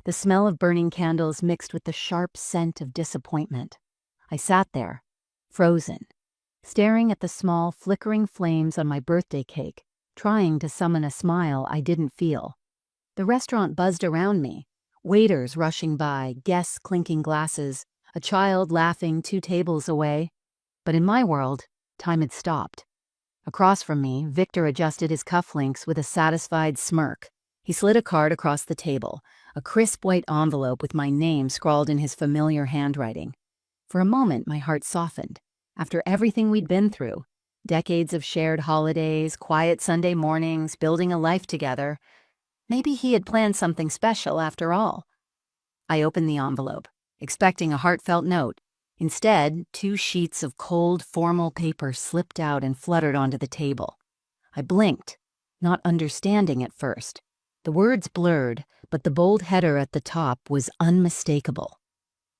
the smell of burning candles mixed with the sharp scent of disappointment. I sat there, frozen, staring at the small, flickering flames on my birthday cake, trying to summon a smile I didn't feel. The restaurant buzzed around me, waiters rushing by, guests clinking glasses, a child laughing 2 tables away. But in my world, time had stopped. Across from me, Victor adjusted his cufflinks with a satisfied smirk. He slid a card across the table, a crisp white envelope with my name scrawled in his familiar handwriting. For a moment, my heart softened. After everything we'd been through, decades of shared holidays, quiet Sunday mornings, building a life together, maybe he had planned something special after all. I opened the envelope, expecting a heartfelt note. Instead, 2 sheets of cold, formal paper slipped out and fluttered onto the table. I blinked, not understanding at first. The words blurred, but the bold header at the top was unmistakable.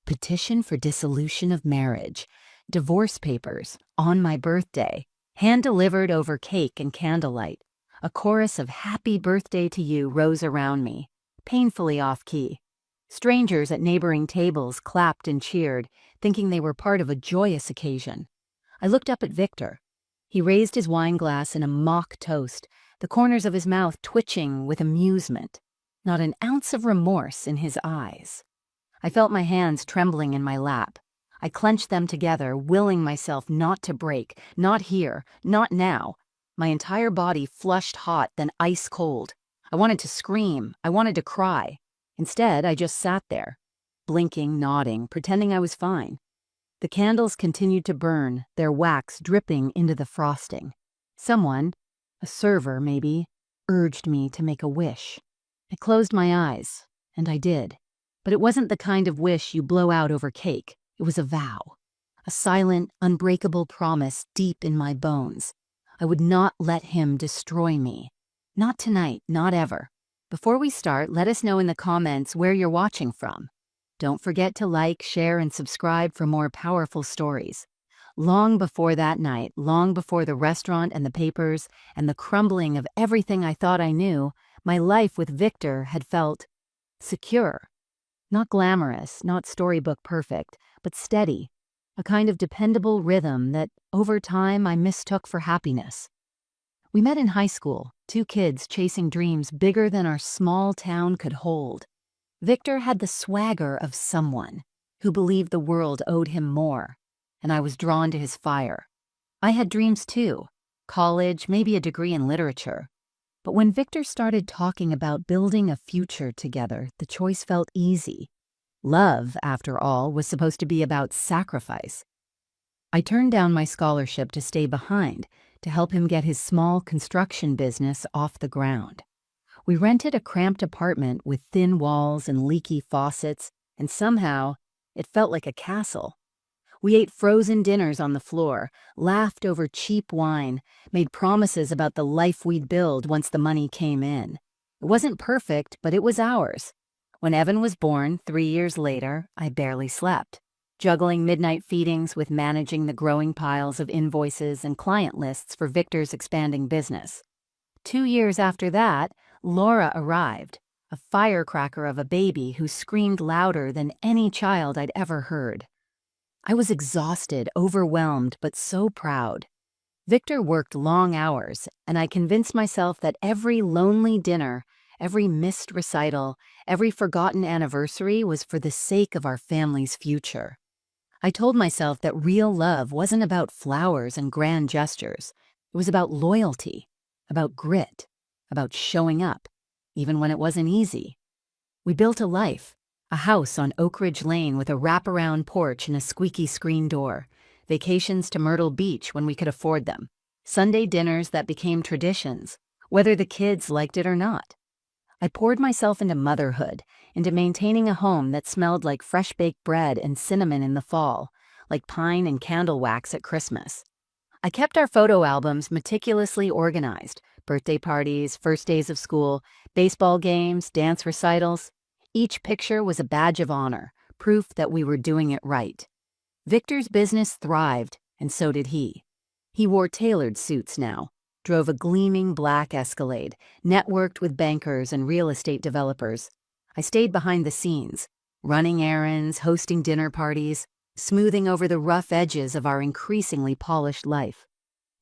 Petition for dissolution of marriage. Divorce papers, on my birthday, hand-delivered over cake and candlelight. A chorus of happy birthday to you rose around me, painfully off-key. Strangers at neighboring tables clapped and cheered, thinking they were part of a joyous occasion. I looked up at Victor. He raised his wine glass in a mock toast, the corners of his mouth twitching with amusement, not an ounce of remorse in his eyes. I felt my hands trembling in my lap. I clenched them together, willing myself not to break, not here, not now. My entire body flushed hot, then ice cold. I wanted to scream. I wanted to cry. Instead, I just sat there, blinking, nodding, pretending I was fine. The candles continued to burn, their wax dripping into the frosting. Someone, a server maybe, urged me to make a wish. I closed my eyes, and I did. But it wasn't the kind of wish you blow out over cake. It was a vow, a silent, unbreakable promise deep in my bones. I would not let him destroy me. Not tonight, not ever. Before we start, let us know in the comments where you're watching from. Don't forget to like, share, and subscribe for more powerful stories. Long before that night, long before the restaurant and the papers and the crumbling of everything I thought I knew, my life with Victor had felt secure. Not glamorous, not storybook perfect, but steady, a kind of dependable rhythm that, over time, I mistook for happiness. We met in high school, 2 kids chasing dreams bigger than our small town could hold. Victor had the swagger of someone who believed the world owed him more, and I was drawn to his fire. I had dreams too, college, maybe a degree in literature. But when Victor started talking about building a future together, the choice felt easy. Love, after all, was supposed to be about sacrifice. I turned down my scholarship to stay behind, to help him get his small construction business off the ground. We rented a cramped apartment with thin walls and leaky faucets, and somehow it felt like a castle. We ate frozen dinners on the floor, laughed over cheap wine, made promises about the life we'd build once the money came in. It wasn't perfect, but it was ours. When Evan was born, 3 years later, I barely slept, juggling midnight feedings with managing the growing piles of invoices and client lists for Victor's expanding business. 2 years after that, Laura arrived, a firecracker of a baby who screamed louder than any child I'd ever heard. I was exhausted, overwhelmed, but so proud. Victor worked long hours, and I convinced myself that every lonely dinner, every missed recital, every forgotten anniversary was for the sake of our family's future. I told myself that real love wasn't about flowers and grand gestures. It was about loyalty, about grit, about showing up, even when it wasn't easy. We built a life. A house on Oak Ridge Lane with a wraparound porch and a squeaky screen door. Vacations to Myrtle Beach when we could afford them. Sunday dinners that became traditions, whether the kids liked it or not. I poured myself into motherhood, into maintaining a home that smelled like fresh-baked bread and cinnamon in the fall, like pine and candle wax at Christmas. I kept our photo albums meticulously organized. Birthday parties, first days of school, baseball games, dance recitals. Each picture was a badge of honor, proof that we were doing it right. Victor's business thrived, and so did he. He wore tailored suits now, drove a gleaming black Escalade, networked with bankers and real estate developers. I stayed behind the scenes, running errands, hosting dinner parties, smoothing over the rough edges of our increasingly polished life.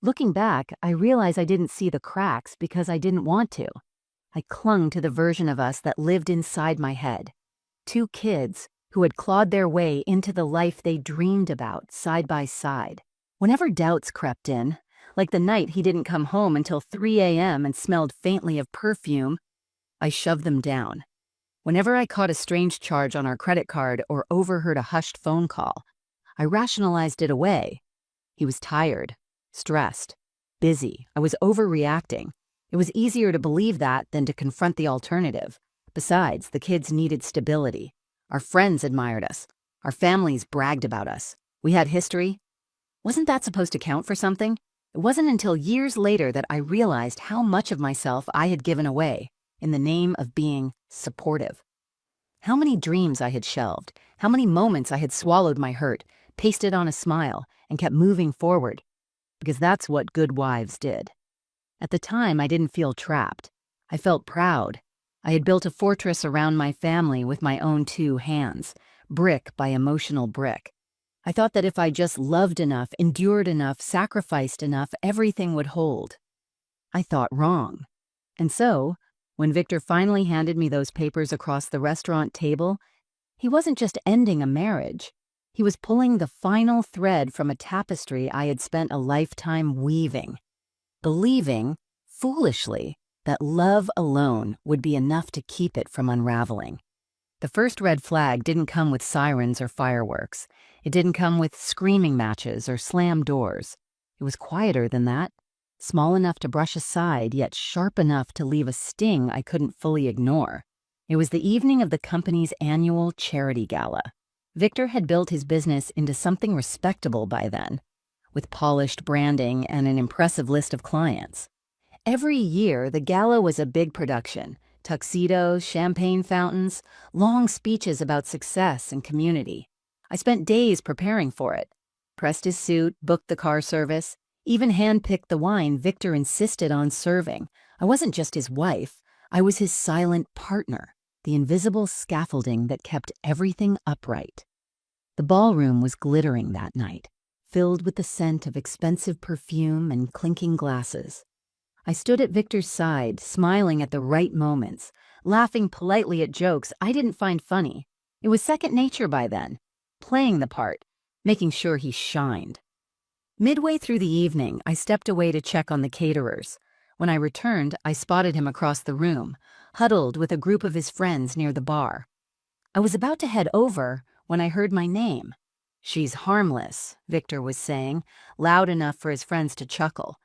Looking back, I realize I didn't see the cracks because I didn't want to. I clung to the version of us that lived inside my head. Two kids who had clawed their way into the life they dreamed about side by side. Whenever doubts crept in, like the night he didn't come home until 3 a.m. and smelled faintly of perfume, I shoved them down. Whenever I caught a strange charge on our credit card or overheard a hushed phone call, I rationalized it away. He was tired, stressed, busy. I was overreacting. It was easier to believe that than to confront the alternative. Besides, the kids needed stability. Our friends admired us. Our families bragged about us. We had history. Wasn't that supposed to count for something? It wasn't until years later that I realized how much of myself I had given away in the name of being supportive. How many dreams I had shelved, how many moments I had swallowed my hurt, pasted on a smile, and kept moving forward, because that's what good wives did. At the time, I didn't feel trapped. I felt proud. I had built a fortress around my family with my own 2 hands, brick by emotional brick. I thought that if I just loved enough, endured enough, sacrificed enough, everything would hold. I thought wrong. And so, when Victor finally handed me those papers across the restaurant table, he wasn't just ending a marriage. He was pulling the final thread from a tapestry I had spent a lifetime weaving, believing, foolishly, that love alone would be enough to keep it from unraveling. The first red flag didn't come with sirens or fireworks. It didn't come with screaming matches or slammed doors. It was quieter than that, small enough to brush aside, yet sharp enough to leave a sting I couldn't fully ignore. It was the evening of the company's annual charity gala. Victor had built his business into something respectable by then, with polished branding and an impressive list of clients. Every year, the gala was a big production. Tuxedos, champagne fountains, long speeches about success and community. I spent days preparing for it. Pressed his suit, booked the car service, even handpicked the wine Victor insisted on serving. I wasn't just his wife, I was his silent partner, the invisible scaffolding that kept everything upright. The ballroom was glittering that night, filled with the scent of expensive perfume and clinking glasses. I stood at Victor's side, smiling at the right moments, laughing politely at jokes I didn't find funny. It was second nature by then, playing the part, making sure he shined. Midway through the evening, I stepped away to check on the caterers. When I returned, I spotted him across the room, huddled with a group of his friends near the bar. I was about to head over when I heard my name. "She's harmless," Victor was saying, loud enough for his friends to chuckle.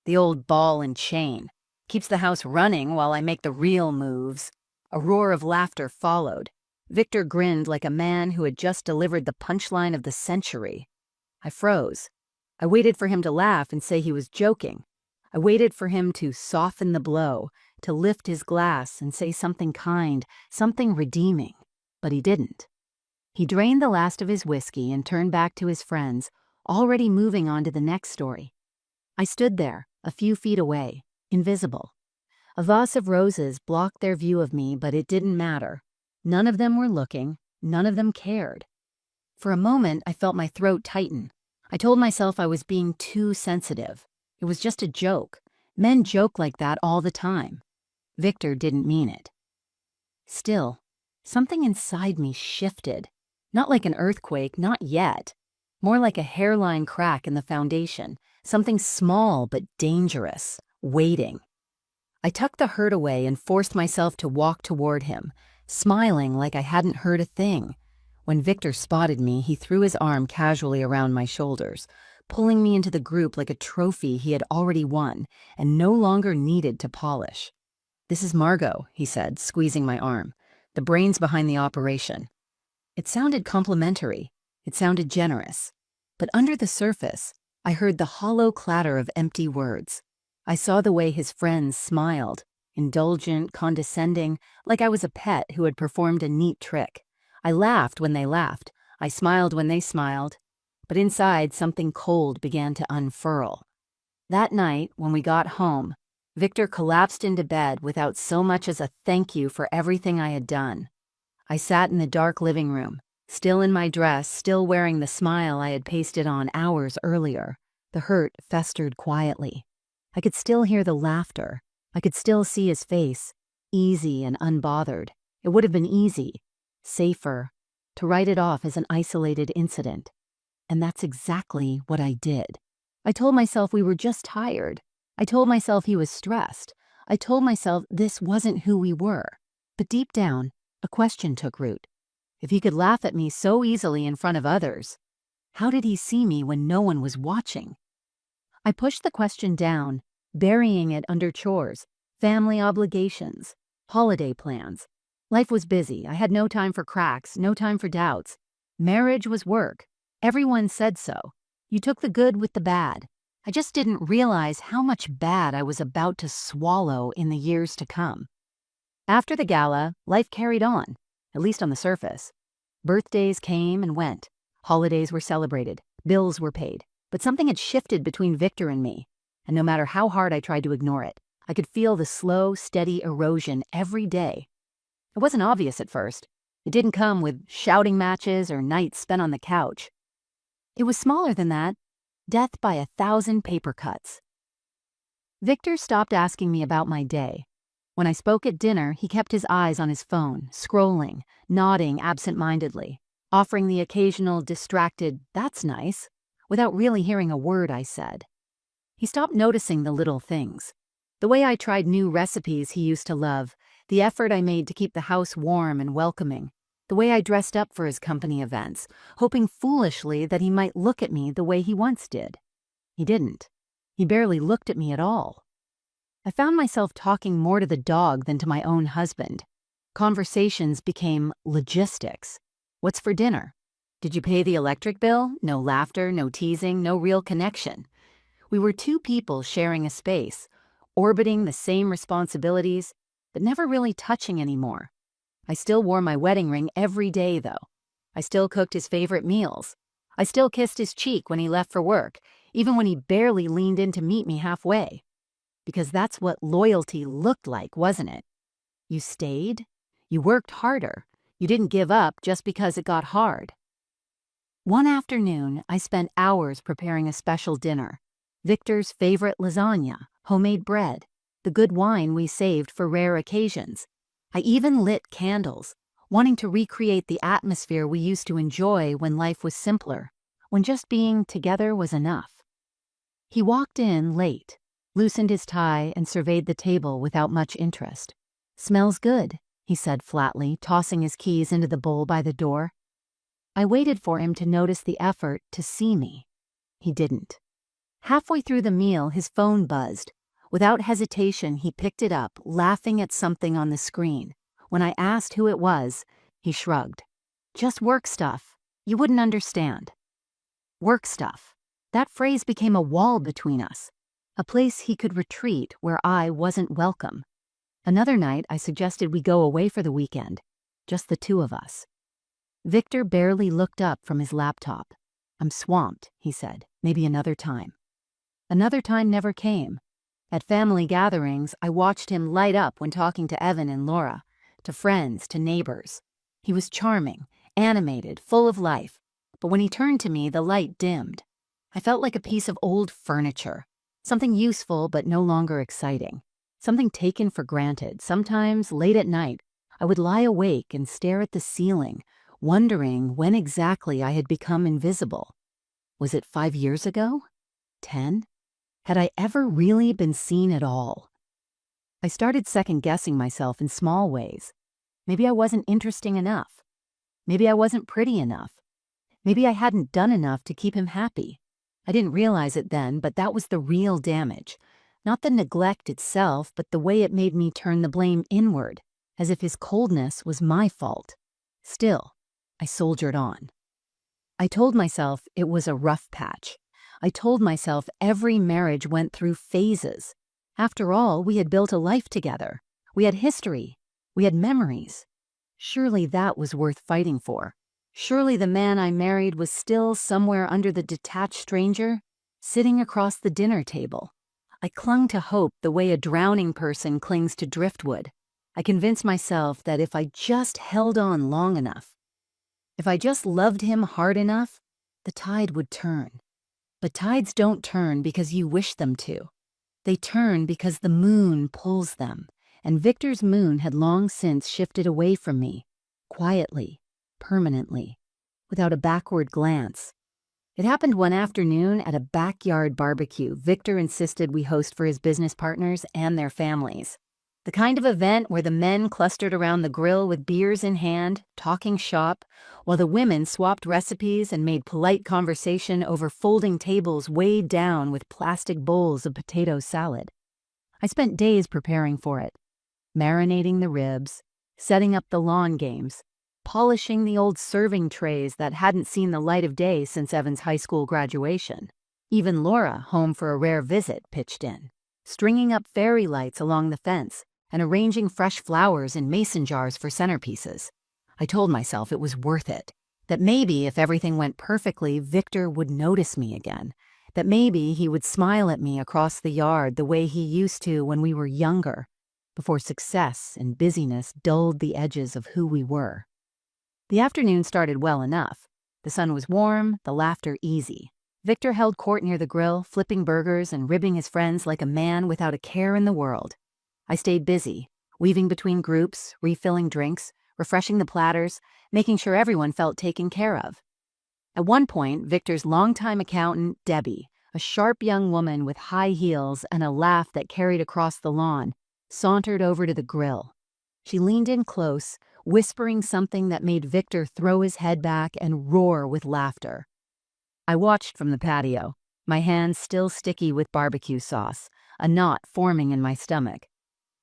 "The old ball and chain. Keeps the house running while I make the real moves." A roar of laughter followed. Victor grinned like a man who had just delivered the punchline of the century. I froze. I waited for him to laugh and say he was joking. I waited for him to soften the blow, to lift his glass and say something kind, something redeeming. But he didn't. He drained the last of his whiskey and turned back to his friends, already moving on to the next story. I stood there, a few feet away, invisible. A vase of roses blocked their view of me, but it didn't matter. None of them were looking. None of them cared. For a moment, I felt my throat tighten. I told myself I was being too sensitive. It was just a joke. Men joke like that all the time. Victor didn't mean it. Still, something inside me shifted. Not like an earthquake, not yet. More like a hairline crack in the foundation. Something small but dangerous, waiting. I tucked the hurt away and forced myself to walk toward him, smiling like I hadn't heard a thing. When Victor spotted me, he threw his arm casually around my shoulders, pulling me into the group like a trophy he had already won and no longer needed to polish. "This is Margot," he said, squeezing my arm, "the brains behind the operation." It sounded complimentary. It sounded generous. But under the surface, I heard the hollow clatter of empty words. I saw the way his friends smiled, indulgent, condescending, like I was a pet who had performed a neat trick. I laughed when they laughed. I smiled when they smiled. But inside, something cold began to unfurl. That night, when we got home, Victor collapsed into bed without so much as a thank you for everything I had done. I sat in the dark living room, still in my dress, still wearing the smile I had pasted on hours earlier. The hurt festered quietly. I could still hear the laughter. I could still see his face, easy and unbothered. It would have been easy, safer, to write it off as an isolated incident. And that's exactly what I did. I told myself we were just tired. I told myself he was stressed. I told myself this wasn't who we were. But deep down, a question took root. If he could laugh at me so easily in front of others, how did he see me when no one was watching? I pushed the question down, burying it under chores, family obligations, holiday plans. Life was busy. I had no time for cracks, no time for doubts. Marriage was work. Everyone said so. You took the good with the bad. I just didn't realize how much bad I was about to swallow in the years to come. After the gala, life carried on, at least on the surface. Birthdays came and went. Holidays were celebrated. Bills were paid. But something had shifted between Victor and me, and no matter how hard I tried to ignore it, I could feel the slow, steady erosion every day. It wasn't obvious at first. It didn't come with shouting matches or nights spent on the couch. It was smaller than that. Death by 1,000 paper cuts. Victor stopped asking me about my day. When I spoke at dinner, he kept his eyes on his phone, scrolling, nodding absent-mindedly, offering the occasional distracted, "That's nice," without really hearing a word I said. He stopped noticing the little things. The way I tried new recipes he used to love, the effort I made to keep the house warm and welcoming, the way I dressed up for his company events, hoping foolishly that he might look at me the way he once did. He didn't. He barely looked at me at all. I found myself talking more to the dog than to my own husband. Conversations became logistics. What's for dinner? Did you pay the electric bill? No laughter, no teasing, no real connection. We were two people sharing a space, orbiting the same responsibilities, but never really touching anymore. I still wore my wedding ring every day, though. I still cooked his favorite meals. I still kissed his cheek when he left for work, even when he barely leaned in to meet me halfway. Because that's what loyalty looked like, wasn't it? You stayed. You worked harder. You didn't give up just because it got hard. One afternoon, I spent hours preparing a special dinner. Victor's favorite lasagna, homemade bread, the good wine we saved for rare occasions. I even lit candles, wanting to recreate the atmosphere we used to enjoy when life was simpler, when just being together was enough. He walked in late, loosened his tie, and surveyed the table without much interest. "Smells good," he said flatly, tossing his keys into the bowl by the door. I waited for him to notice the effort to see me. He didn't. Halfway through the meal, his phone buzzed. Without hesitation, he picked it up, laughing at something on the screen. When I asked who it was, he shrugged. "Just work stuff. You wouldn't understand." Work stuff. That phrase became a wall between us, a place he could retreat where I wasn't welcome. Another night, I suggested we go away for the weekend, just the two of us. Victor barely looked up from his laptop. "I'm swamped," he said. "Maybe another time." Another time never came. At family gatherings, I watched him light up when talking to Evan and Laura, to friends, to neighbors. He was charming, animated, full of life. But when he turned to me, the light dimmed. I felt like a piece of old furniture, something useful but no longer exciting, something taken for granted. Sometimes, late at night, I would lie awake and stare at the ceiling, wondering when exactly I had become invisible. Was it 5 years ago? 10? Had I ever really been seen at all? I started second-guessing myself in small ways. Maybe I wasn't interesting enough. Maybe I wasn't pretty enough. Maybe I hadn't done enough to keep him happy. I didn't realize it then, but that was the real damage. Not the neglect itself, but the way it made me turn the blame inward, as if his coldness was my fault. Still, I soldiered on. I told myself it was a rough patch. I told myself every marriage went through phases. After all, we had built a life together. We had history. We had memories. Surely that was worth fighting for. Surely the man I married was still somewhere under the detached stranger, sitting across the dinner table. I clung to hope the way a drowning person clings to driftwood. I convinced myself that if I just held on long enough, if I just loved him hard enough, the tide would turn. But tides don't turn because you wish them to. They turn because the moon pulls them, and Victor's moon had long since shifted away from me, quietly, permanently, without a backward glance. It happened one afternoon at a backyard barbecue Victor insisted we host for his business partners and their families. The kind of event where the men clustered around the grill with beers in hand, talking shop, while the women swapped recipes and made polite conversation over folding tables weighed down with plastic bowls of potato salad. I spent days preparing for it, marinating the ribs, setting up the lawn games, polishing the old serving trays that hadn't seen the light of day since Evan's high school graduation. Even Laura, home for a rare visit, pitched in, stringing up fairy lights along the fence and arranging fresh flowers in mason jars for centerpieces. I told myself it was worth it, that maybe if everything went perfectly, Victor would notice me again, that maybe he would smile at me across the yard the way he used to when we were younger, before success and busyness dulled the edges of who we were. The afternoon started well enough. The sun was warm, the laughter easy. Victor held court near the grill, flipping burgers and ribbing his friends like a man without a care in the world. I stayed busy, weaving between groups, refilling drinks, refreshing the platters, making sure everyone felt taken care of. At one point, Victor's longtime accountant, Debbie, a sharp young woman with high heels and a laugh that carried across the lawn, sauntered over to the grill. She leaned in close, whispering something that made Victor throw his head back and roar with laughter. I watched from the patio, my hands still sticky with barbecue sauce, a knot forming in my stomach.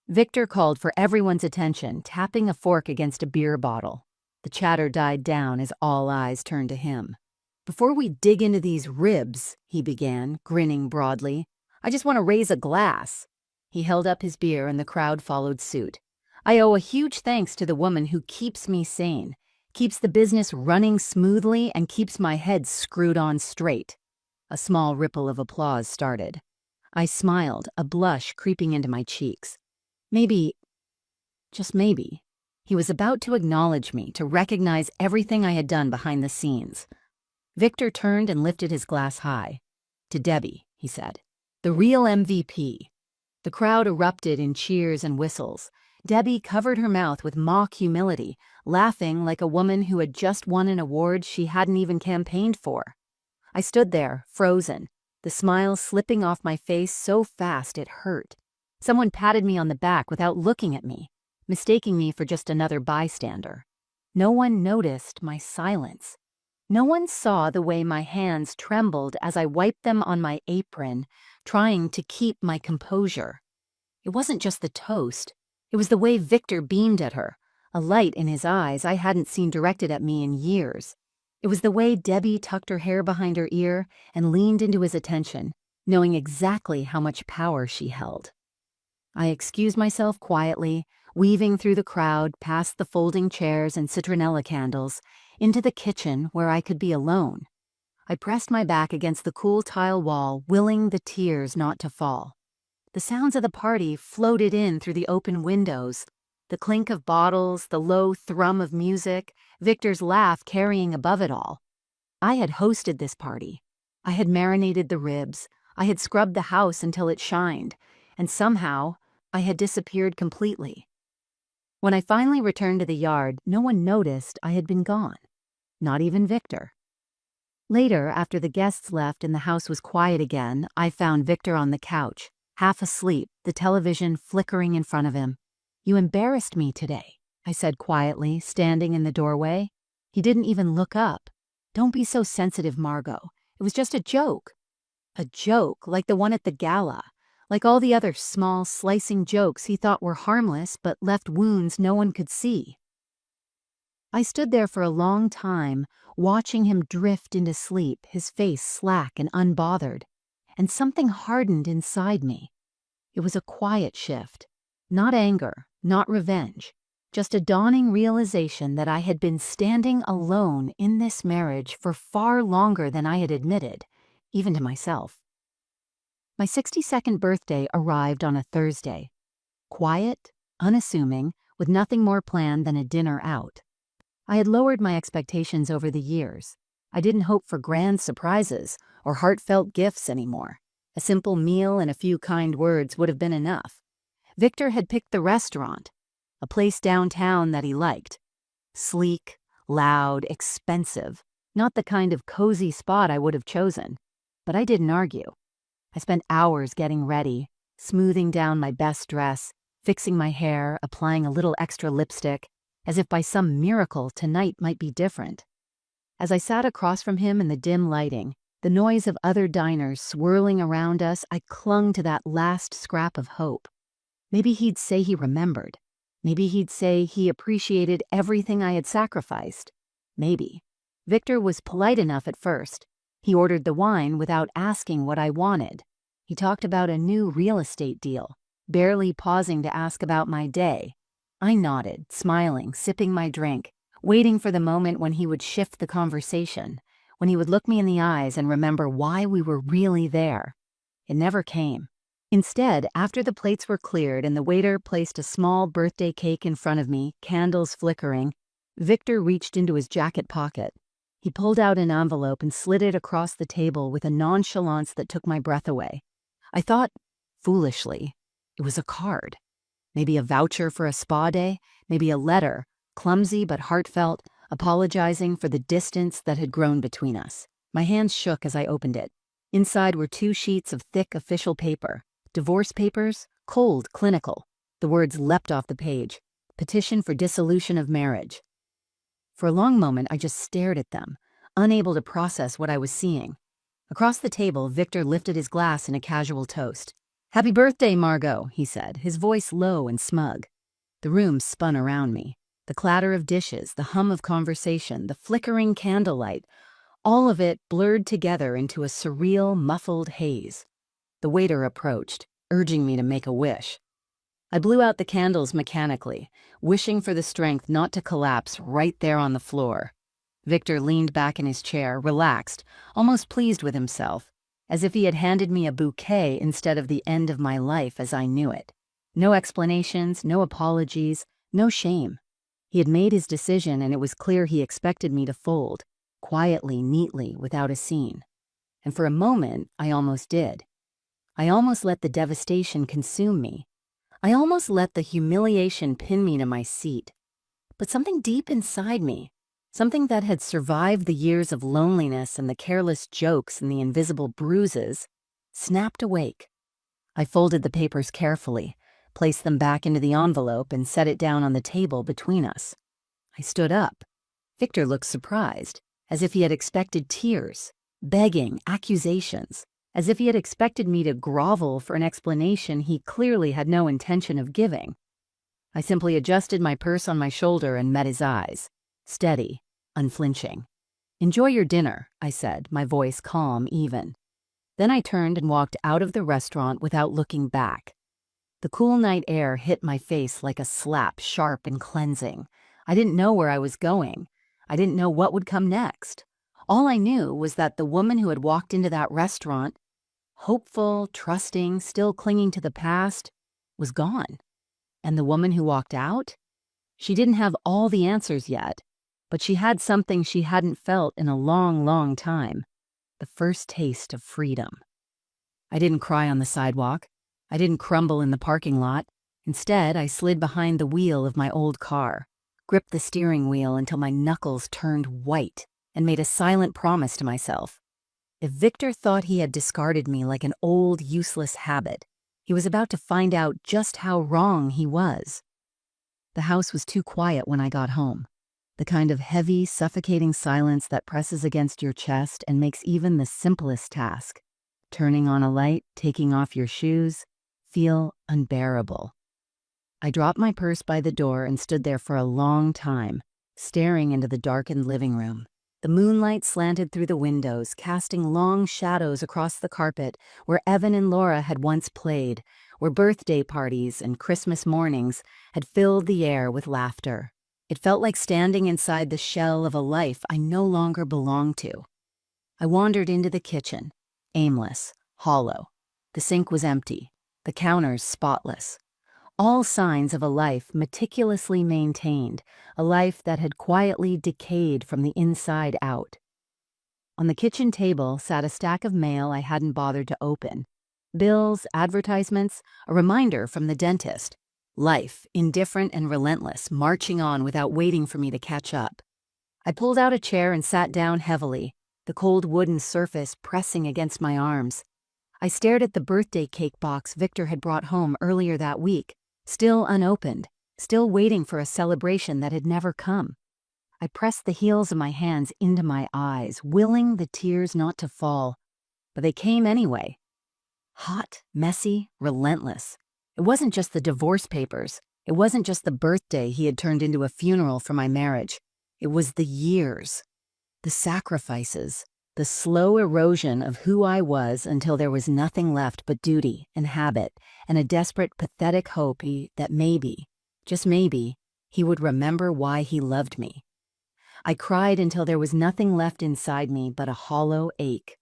Victor called for everyone's attention, tapping a fork against a beer bottle. The chatter died down as all eyes turned to him. "Before we dig into these ribs," he began, grinning broadly, "I just want to raise a glass." He held up his beer and the crowd followed suit. "I owe a huge thanks to the woman who keeps me sane, keeps the business running smoothly, and keeps my head screwed on straight." A small ripple of applause started. I smiled, a blush creeping into my cheeks. Maybe, just maybe, he was about to acknowledge me, to recognize everything I had done behind the scenes. Victor turned and lifted his glass high. "To Debbie," he said, "the real MVP." The crowd erupted in cheers and whistles. Debbie covered her mouth with mock humility, laughing like a woman who had just won an award she hadn't even campaigned for. I stood there, frozen, the smile slipping off my face so fast it hurt. Someone patted me on the back without looking at me, mistaking me for just another bystander. No one noticed my silence. No one saw the way my hands trembled as I wiped them on my apron, trying to keep my composure. It wasn't just the toast. It was the way Victor beamed at her, a light in his eyes I hadn't seen directed at me in years. It was the way Debbie tucked her hair behind her ear and leaned into his attention, knowing exactly how much power she held. I excused myself quietly, weaving through the crowd past the folding chairs and citronella candles, into the kitchen where I could be alone. I pressed my back against the cool tile wall, willing the tears not to fall. The sounds of the party floated in through the open windows, the clink of bottles, the low thrum of music, Victor's laugh carrying above it all. I had hosted this party. I had marinated the ribs. I had scrubbed the house until it shined, and somehow I had disappeared completely. When I finally returned to the yard, no one noticed I had been gone, not even Victor. Later, after the guests left and the house was quiet again, I found Victor on the couch, half asleep, the television flickering in front of him. "You embarrassed me today," I said quietly, standing in the doorway. He didn't even look up. "Don't be so sensitive, Margot. It was just a joke." A joke, like the one at the gala, like all the other small, slicing jokes he thought were harmless but left wounds no one could see. I stood there for a long time, watching him drift into sleep, his face slack and unbothered, and something hardened inside me. It was a quiet shift, not anger, not revenge, just a dawning realization that I had been standing alone in this marriage for far longer than I had admitted, even to myself. My 62nd birthday arrived on a Thursday. Quiet, unassuming, with nothing more planned than a dinner out. I had lowered my expectations over the years. I didn't hope for grand surprises or heartfelt gifts anymore. A simple meal and a few kind words would have been enough. Victor had picked the restaurant, a place downtown that he liked. Sleek, loud, expensive, not the kind of cozy spot I would have chosen. But I didn't argue. I spent hours getting ready, smoothing down my best dress, fixing my hair, applying a little extra lipstick, as if by some miracle tonight might be different. As I sat across from him in the dim lighting, the noise of other diners swirling around us, I clung to that last scrap of hope. Maybe he'd say he remembered. Maybe he'd say he appreciated everything I had sacrificed. Maybe. Victor was polite enough at first. He ordered the wine without asking what I wanted. He talked about a new real estate deal, barely pausing to ask about my day. I nodded, smiling, sipping my drink, waiting for the moment when he would shift the conversation, when he would look me in the eyes and remember why we were really there. It never came. Instead, after the plates were cleared and the waiter placed a small birthday cake in front of me, candles flickering, Victor reached into his jacket pocket. He pulled out an envelope and slid it across the table with a nonchalance that took my breath away. I thought, foolishly, it was a card. Maybe a voucher for a spa day, maybe a letter, clumsy but heartfelt, apologizing for the distance that had grown between us. My hands shook as I opened it. Inside were 2 sheets of thick official paper. Divorce papers, cold, clinical. The words leapt off the page. Petition for dissolution of marriage. For a long moment, I just stared at them, unable to process what I was seeing. Across the table, Victor lifted his glass in a casual toast. "Happy birthday, Margot," he said, his voice low and smug. The room spun around me. The clatter of dishes, the hum of conversation, the flickering candlelight, all of it blurred together into a surreal, muffled haze. The waiter approached, urging me to make a wish. I blew out the candles mechanically, wishing for the strength not to collapse right there on the floor. Victor leaned back in his chair, relaxed, almost pleased with himself, as if he had handed me a bouquet instead of the end of my life as I knew it. No explanations, no apologies, no shame. He had made his decision, and it was clear he expected me to fold, quietly, neatly, without a scene. And for a moment, I almost did. I almost let the devastation consume me. I almost let the humiliation pin me to my seat. But something deep inside me, something that had survived the years of loneliness and the careless jokes and the invisible bruises, snapped awake. I folded the papers carefully, placed them back into the envelope, and set it down on the table between us. I stood up. Victor looked surprised, as if he had expected tears, begging, accusations, as if he had expected me to grovel for an explanation he clearly had no intention of giving. I simply adjusted my purse on my shoulder and met his eyes, steady, unflinching. "Enjoy your dinner," I said, my voice calm, even. Then I turned and walked out of the restaurant without looking back. The cool night air hit my face like a slap, sharp and cleansing. I didn't know where I was going. I didn't know what would come next. All I knew was that the woman who had walked into that restaurant, hopeful, trusting, still clinging to the past, was gone. And the woman who walked out? She didn't have all the answers yet, but she had something she hadn't felt in a long, long time. The first taste of freedom. I didn't cry on the sidewalk. I didn't crumble in the parking lot. Instead, I slid behind the wheel of my old car, gripped the steering wheel until my knuckles turned white, and made a silent promise to myself. If Victor thought he had discarded me like an old, useless habit, he was about to find out just how wrong he was. The house was too quiet when I got home. The kind of heavy, suffocating silence that presses against your chest and makes even the simplest task, turning on a light, taking off your shoes, feel unbearable. I dropped my purse by the door and stood there for a long time, staring into the darkened living room. The moonlight slanted through the windows, casting long shadows across the carpet where Evan and Laura had once played, where birthday parties and Christmas mornings had filled the air with laughter. It felt like standing inside the shell of a life I no longer belonged to. I wandered into the kitchen, aimless, hollow. The sink was empty, the counters spotless. All signs of a life meticulously maintained, a life that had quietly decayed from the inside out. On the kitchen table sat a stack of mail I hadn't bothered to open. Bills, advertisements, a reminder from the dentist. Life, indifferent and relentless, marching on without waiting for me to catch up. I pulled out a chair and sat down heavily, the cold wooden surface pressing against my arms. I stared at the birthday cake box Victor had brought home earlier that week, still unopened, still waiting for a celebration that had never come. I pressed the heels of my hands into my eyes, willing the tears not to fall, but they came anyway. Hot, messy, relentless. It wasn't just the divorce papers. It wasn't just the birthday he had turned into a funeral for my marriage. It was the years, the sacrifices, the slow erosion of who I was until there was nothing left but duty and habit and a desperate, pathetic hope that maybe, just maybe, he would remember why he loved me. I cried until there was nothing left inside me but a hollow ache.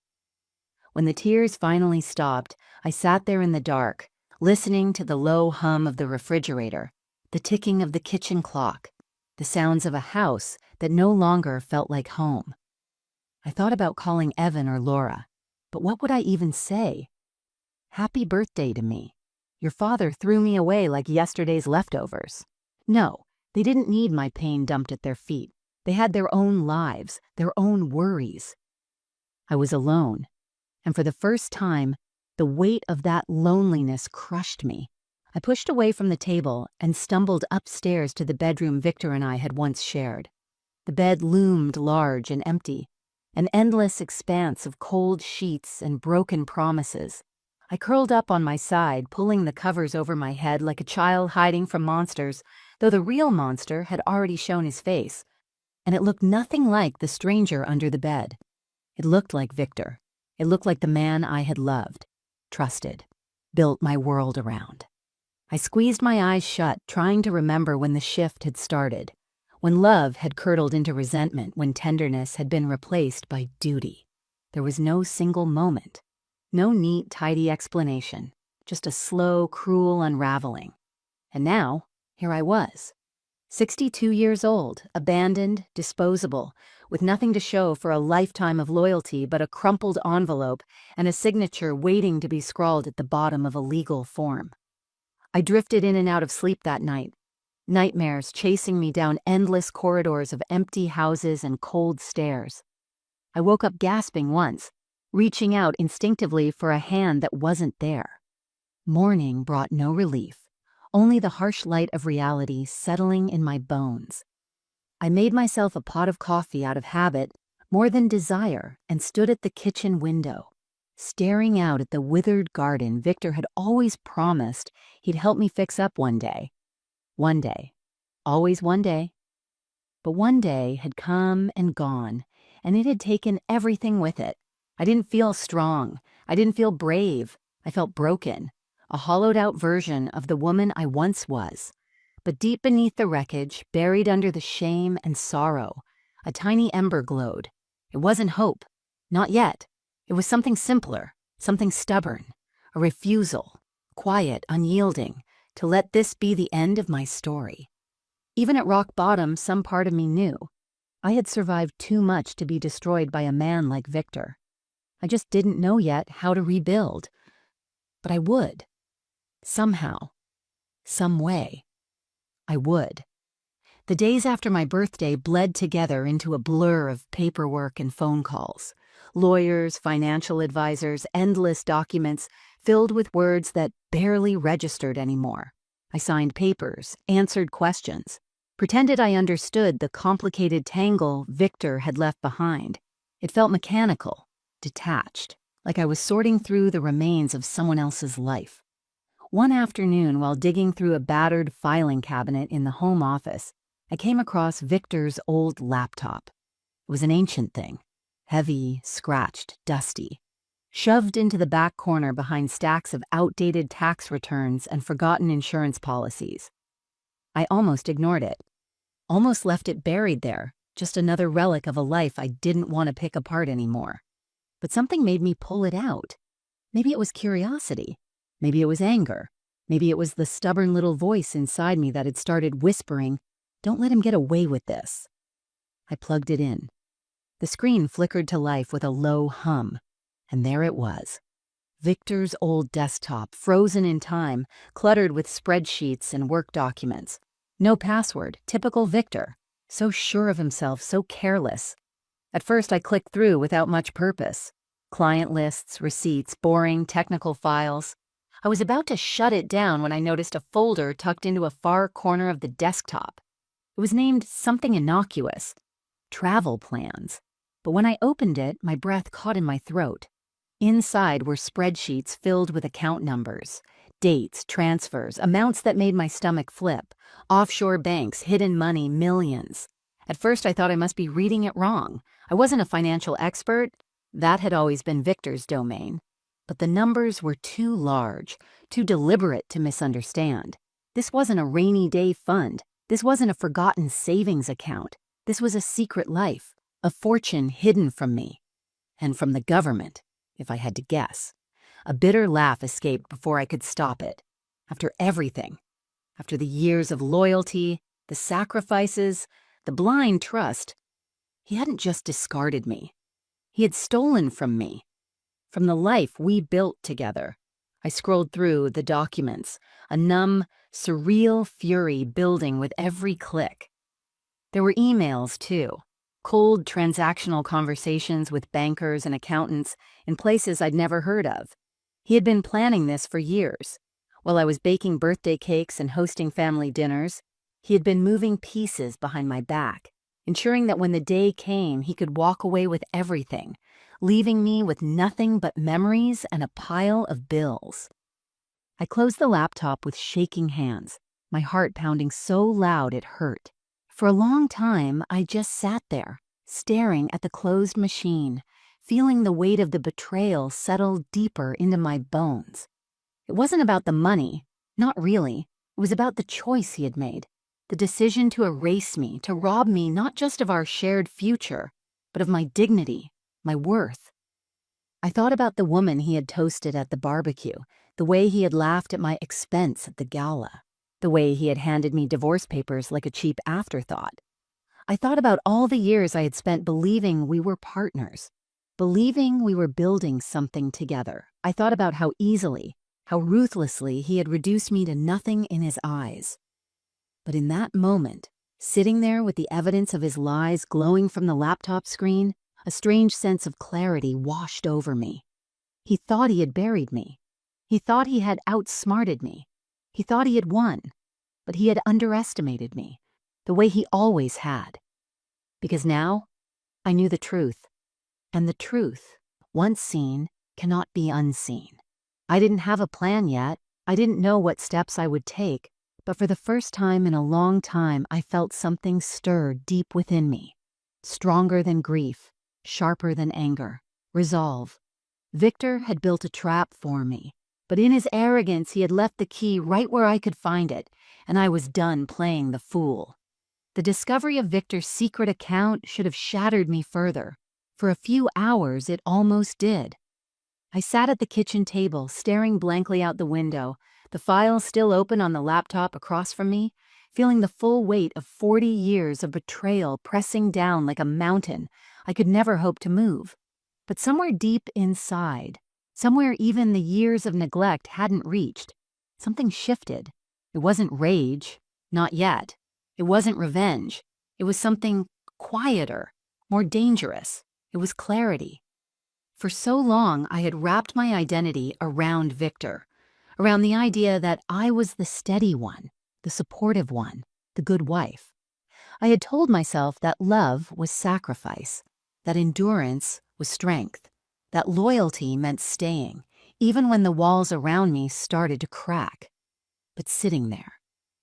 When the tears finally stopped, I sat there in the dark, listening to the low hum of the refrigerator, the ticking of the kitchen clock, the sounds of a house that no longer felt like home. I thought about calling Evan or Laura, but what would I even say? Happy birthday to me. Your father threw me away like yesterday's leftovers. No, they didn't need my pain dumped at their feet. They had their own lives, their own worries. I was alone, and for the first time, the weight of that loneliness crushed me. I pushed away from the table and stumbled upstairs to the bedroom Victor and I had once shared. The bed loomed large and empty, an endless expanse of cold sheets and broken promises. I curled up on my side, pulling the covers over my head like a child hiding from monsters, though the real monster had already shown his face, and it looked nothing like the stranger under the bed. It looked like Victor. It looked like the man I had loved, trusted, built my world around. I squeezed my eyes shut, trying to remember when the shift had started, when love had curdled into resentment, when tenderness had been replaced by duty. There was no single moment, no neat, tidy explanation, just a slow, cruel unraveling. And now, here I was, 62 years old, abandoned, disposable, with nothing to show for a lifetime of loyalty but a crumpled envelope and a signature waiting to be scrawled at the bottom of a legal form. I drifted in and out of sleep that night, nightmares chasing me down endless corridors of empty houses and cold stairs. I woke up gasping once, reaching out instinctively for a hand that wasn't there. Morning brought no relief, only the harsh light of reality settling in my bones. I made myself a pot of coffee out of habit, more than desire, and stood at the kitchen window, staring out at the withered garden Victor had always promised he'd help me fix up one day. One day. Always one day. But one day had come and gone, and it had taken everything with it. I didn't feel strong. I didn't feel brave. I felt broken, a hollowed-out version of the woman I once was. But deep beneath the wreckage, buried under the shame and sorrow, a tiny ember glowed. It wasn't hope. Not yet. It was something simpler, something stubborn, a refusal, quiet, unyielding, to let this be the end of my story. Even at rock bottom, some part of me knew. I had survived too much to be destroyed by a man like Victor. I just didn't know yet how to rebuild. But I would. Somehow. Some way. I would. The days after my birthday bled together into a blur of paperwork and phone calls. Lawyers, financial advisors, endless documents filled with words that barely registered anymore. I signed papers, answered questions, pretended I understood the complicated tangle Victor had left behind. It felt mechanical, detached, like I was sorting through the remains of someone else's life. One afternoon, while digging through a battered filing cabinet in the home office, I came across Victor's old laptop. It was an ancient thing, heavy, scratched, dusty, shoved into the back corner behind stacks of outdated tax returns and forgotten insurance policies. I almost ignored it, almost left it buried there, just another relic of a life I didn't want to pick apart anymore. But something made me pull it out. Maybe it was curiosity. Maybe it was anger. Maybe it was the stubborn little voice inside me that had started whispering, "Don't let him get away with this." I plugged it in. The screen flickered to life with a low hum, and there it was. Victor's old desktop, frozen in time, cluttered with spreadsheets and work documents. No password, typical Victor. So sure of himself, so careless. At first I clicked through without much purpose. Client lists, receipts, boring technical files. I was about to shut it down when I noticed a folder tucked into a far corner of the desktop. It was named something innocuous, travel plans. But when I opened it, my breath caught in my throat. Inside were spreadsheets filled with account numbers, dates, transfers, amounts that made my stomach flip, offshore banks, hidden money, millions. At first I thought I must be reading it wrong. I wasn't a financial expert. That had always been Victor's domain. But the numbers were too large, too deliberate to misunderstand. This wasn't a rainy day fund. This wasn't a forgotten savings account. This was a secret life, a fortune hidden from me. And from the government, if I had to guess. A bitter laugh escaped before I could stop it. After everything, after the years of loyalty, the sacrifices, the blind trust, he hadn't just discarded me. He had stolen from me, from the life we built together. I scrolled through the documents, a numb, surreal fury building with every click. There were emails, too. Cold transactional conversations with bankers and accountants in places I'd never heard of. He had been planning this for years. While I was baking birthday cakes and hosting family dinners, he had been moving pieces behind my back, ensuring that when the day came, he could walk away with everything, leaving me with nothing but memories and a pile of bills. I closed the laptop with shaking hands, my heart pounding so loud it hurt. For a long time, I just sat there, staring at the closed machine, feeling the weight of the betrayal settle deeper into my bones. It wasn't about the money, not really. It was about the choice he had made, the decision to erase me, to rob me not just of our shared future, but of my dignity, my worth. I thought about the woman he had toasted at the barbecue, the way he had laughed at my expense at the gala, the way he had handed me divorce papers like a cheap afterthought. I thought about all the years I had spent believing we were partners, believing we were building something together. I thought about how easily, how ruthlessly he had reduced me to nothing in his eyes. But in that moment, sitting there with the evidence of his lies glowing from the laptop screen, a strange sense of clarity washed over me. He thought he had buried me. He thought he had outsmarted me. He thought he had won, but he had underestimated me, the way he always had. Because now, I knew the truth. And the truth, once seen, cannot be unseen. I didn't have a plan yet. I didn't know what steps I would take, but for the first time in a long time, I felt something stir deep within me. Stronger than grief, sharper than anger, resolve. Victor had built a trap for me. But in his arrogance, he had left the key right where I could find it, and I was done playing the fool. The discovery of Victor's secret account should have shattered me further. For a few hours, it almost did. I sat at the kitchen table, staring blankly out the window, the file still open on the laptop across from me, feeling the full weight of 40 years of betrayal pressing down like a mountain I could never hope to move. But somewhere deep inside, somewhere even the years of neglect hadn't reached, something shifted. It wasn't rage, not yet. It wasn't revenge. It was something quieter, more dangerous. It was clarity. For so long, I had wrapped my identity around Victor, around the idea that I was the steady one, the supportive one, the good wife. I had told myself that love was sacrifice, that endurance was strength, that loyalty meant staying, even when the walls around me started to crack. But sitting there,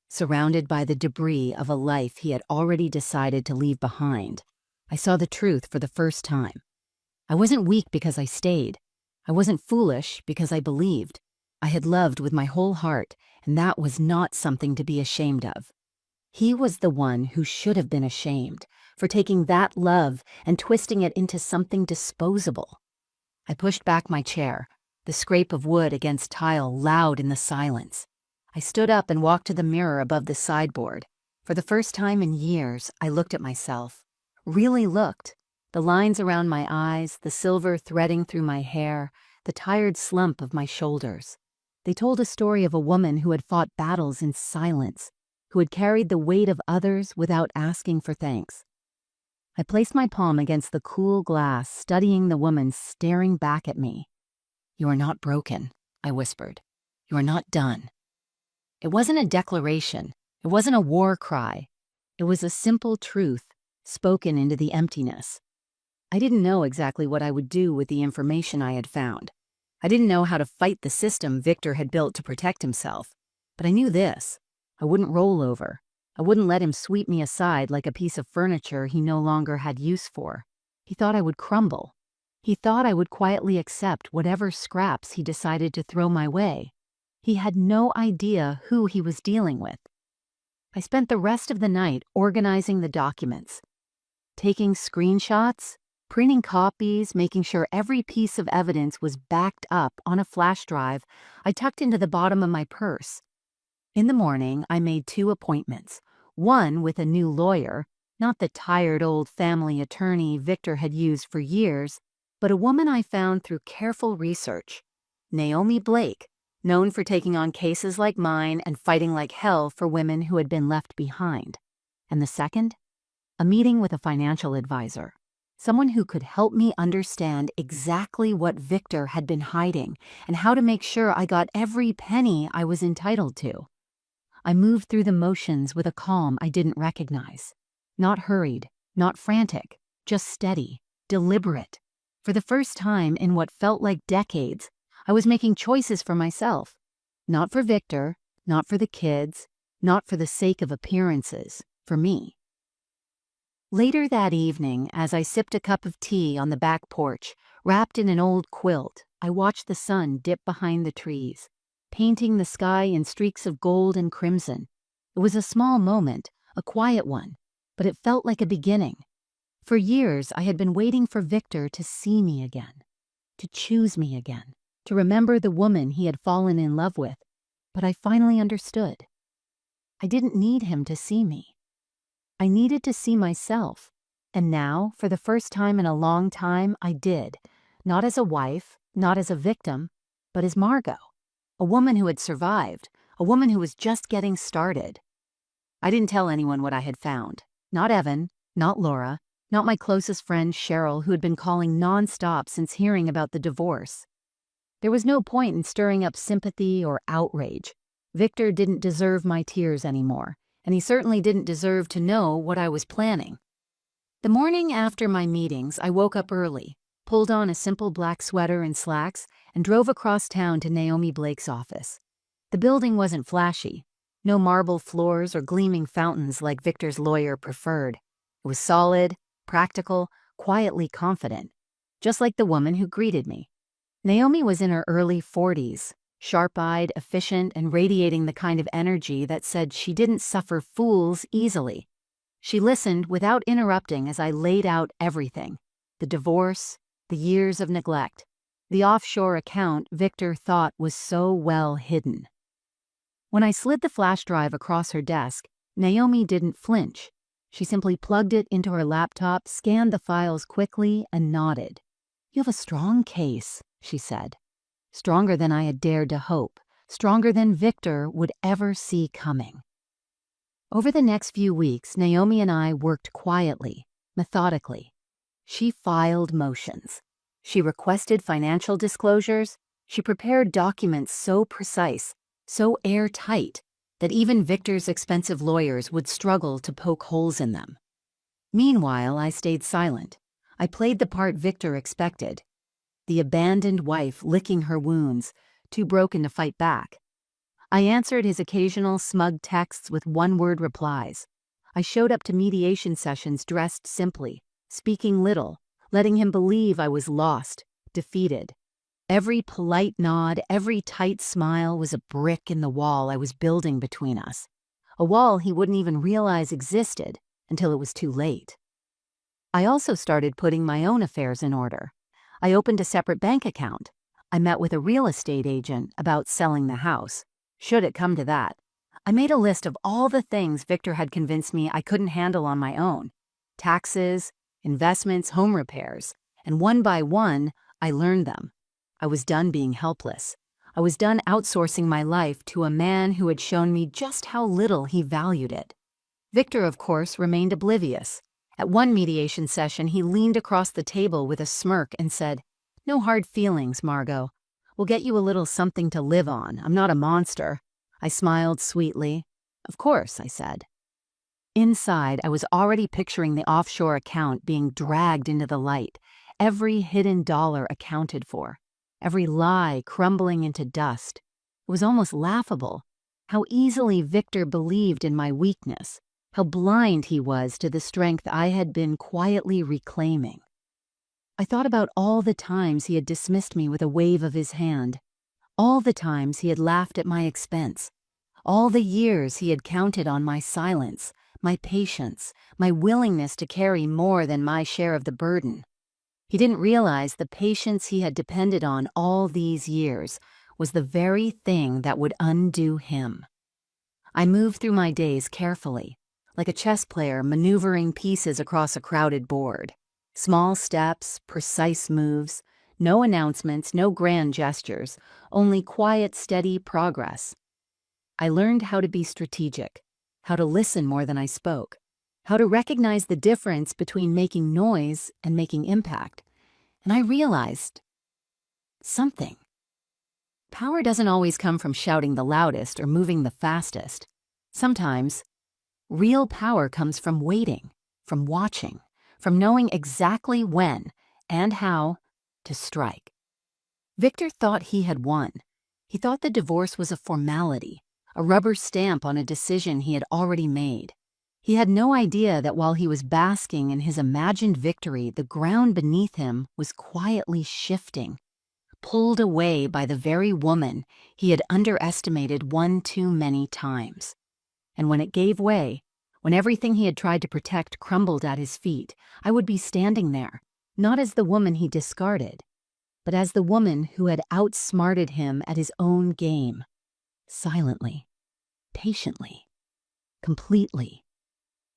surrounded by the debris of a life he had already decided to leave behind, I saw the truth for the first time. I wasn't weak because I stayed. I wasn't foolish because I believed. I had loved with my whole heart, and that was not something to be ashamed of. He was the one who should have been ashamed for taking that love and twisting it into something disposable. I pushed back my chair, the scrape of wood against tile loud in the silence. I stood up and walked to the mirror above the sideboard. For the first time in years, I looked at myself. Really looked. The lines around my eyes, the silver threading through my hair, the tired slump of my shoulders. They told a story of a woman who had fought battles in silence, who had carried the weight of others without asking for thanks. I placed my palm against the cool glass, studying the woman staring back at me. "You are not broken," I whispered. "You are not done." It wasn't a declaration. It wasn't a war cry. It was a simple truth spoken into the emptiness. I didn't know exactly what I would do with the information I had found. I didn't know how to fight the system Victor had built to protect himself. But I knew this. I wouldn't roll over. I wouldn't let him sweep me aside like a piece of furniture he no longer had use for. He thought I would crumble. He thought I would quietly accept whatever scraps he decided to throw my way. He had no idea who he was dealing with. I spent the rest of the night organizing the documents, taking screenshots, printing copies, making sure every piece of evidence was backed up on a flash drive I tucked into the bottom of my purse. In the morning, I made 2 appointments, one with a new lawyer, not the tired old family attorney Victor had used for years, but a woman I found through careful research, Naomi Blake, known for taking on cases like mine and fighting like hell for women who had been left behind. And the second? A meeting with a financial advisor, someone who could help me understand exactly what Victor had been hiding and how to make sure I got every penny I was entitled to. I moved through the motions with a calm I didn't recognize. Not hurried, not frantic, just steady, deliberate. For the first time in what felt like decades, I was making choices for myself. Not for Victor, not for the kids, not for the sake of appearances, for me. Later that evening, as I sipped a cup of tea on the back porch, wrapped in an old quilt, I watched the sun dip behind the trees, painting the sky in streaks of gold and crimson. It was a small moment, a quiet one, but it felt like a beginning. For years, I had been waiting for Victor to see me again, to choose me again, to remember the woman he had fallen in love with, but I finally understood. I didn't need him to see me. I needed to see myself, and now, for the first time in a long time, I did, not as a wife, not as a victim, but as Margot, a woman who had survived, a woman who was just getting started. I didn't tell anyone what I had found, not Evan, not Laura, not my closest friend Cheryl, who had been calling nonstop since hearing about the divorce. There was no point in stirring up sympathy or outrage. Victor didn't deserve my tears anymore, and he certainly didn't deserve to know what I was planning. The morning after my meetings, I woke up early, pulled on a simple black sweater and slacks, and drove across town to Naomi Blake's office. The building wasn't flashy, no marble floors or gleaming fountains like Victor's lawyer preferred. It was solid, practical, quietly confident, just like the woman who greeted me. Naomi was in her early 40s, sharp-eyed, efficient, and radiating the kind of energy that said she didn't suffer fools easily. She listened without interrupting as I laid out everything: the divorce, the years of neglect, the offshore account Victor thought was so well hidden. When I slid the flash drive across her desk, Naomi didn't flinch. She simply plugged it into her laptop, scanned the files quickly, and nodded. "You have a strong case," she said. Stronger than I had dared to hope, stronger than Victor would ever see coming. Over the next few weeks, Naomi and I worked quietly, methodically. She filed motions. She requested financial disclosures. She prepared documents so precise, so airtight, that even Victor's expensive lawyers would struggle to poke holes in them. Meanwhile, I stayed silent. I played the part Victor expected. The abandoned wife licking her wounds, too broken to fight back. I answered his occasional smug texts with one-word replies. I showed up to mediation sessions dressed simply, speaking little, letting him believe I was lost, defeated. Every polite nod, every tight smile was a brick in the wall I was building between us, a wall he wouldn't even realize existed until it was too late. I also started putting my own affairs in order. I opened a separate bank account. I met with a real estate agent about selling the house. should it come to that. I made a list of all the things Victor had convinced me I couldn't handle on my own. Taxes, investments, home repairs. And one by one, I learned them. I was done being helpless. I was done outsourcing my life to a man who had shown me just how little he valued it. Victor, of course, remained oblivious. At one mediation session, he leaned across the table with a smirk and said, "No hard feelings, Margot. We'll get you a little something to live on. I'm not a monster." I smiled sweetly. "Of course," I said. Inside, I was already picturing the offshore account being dragged into the light, every hidden dollar accounted for, every lie crumbling into dust. It was almost laughable how easily Victor believed in my weakness, how blind he was to the strength I had been quietly reclaiming. I thought about all the times he had dismissed me with a wave of his hand, all the times he had laughed at my expense, all the years he had counted on my silence, my patience, my willingness to carry more than my share of the burden. He didn't realize the patience he had depended on all these years was the very thing that would undo him. I moved through my days carefully, like a chess player maneuvering pieces across a crowded board. Small steps, precise moves, no announcements, no grand gestures, only quiet, steady progress. I learned how to be strategic, how to listen more than I spoke, how to recognize the difference between making noise and making impact. And I realized something. Power doesn't always come from shouting the loudest or moving the fastest. Sometimes, real power comes from waiting, from watching, from knowing exactly when and how to strike. Victor thought he had won. He thought the divorce was a formality, a rubber stamp on a decision he had already made. He had no idea that while he was basking in his imagined victory, the ground beneath him was quietly shifting, pulled away by the very woman he had underestimated one too many times. And when it gave way, when everything he had tried to protect crumbled at his feet, I would be standing there, not as the woman he discarded, but as the woman who had outsmarted him at his own game, silently, patiently, completely.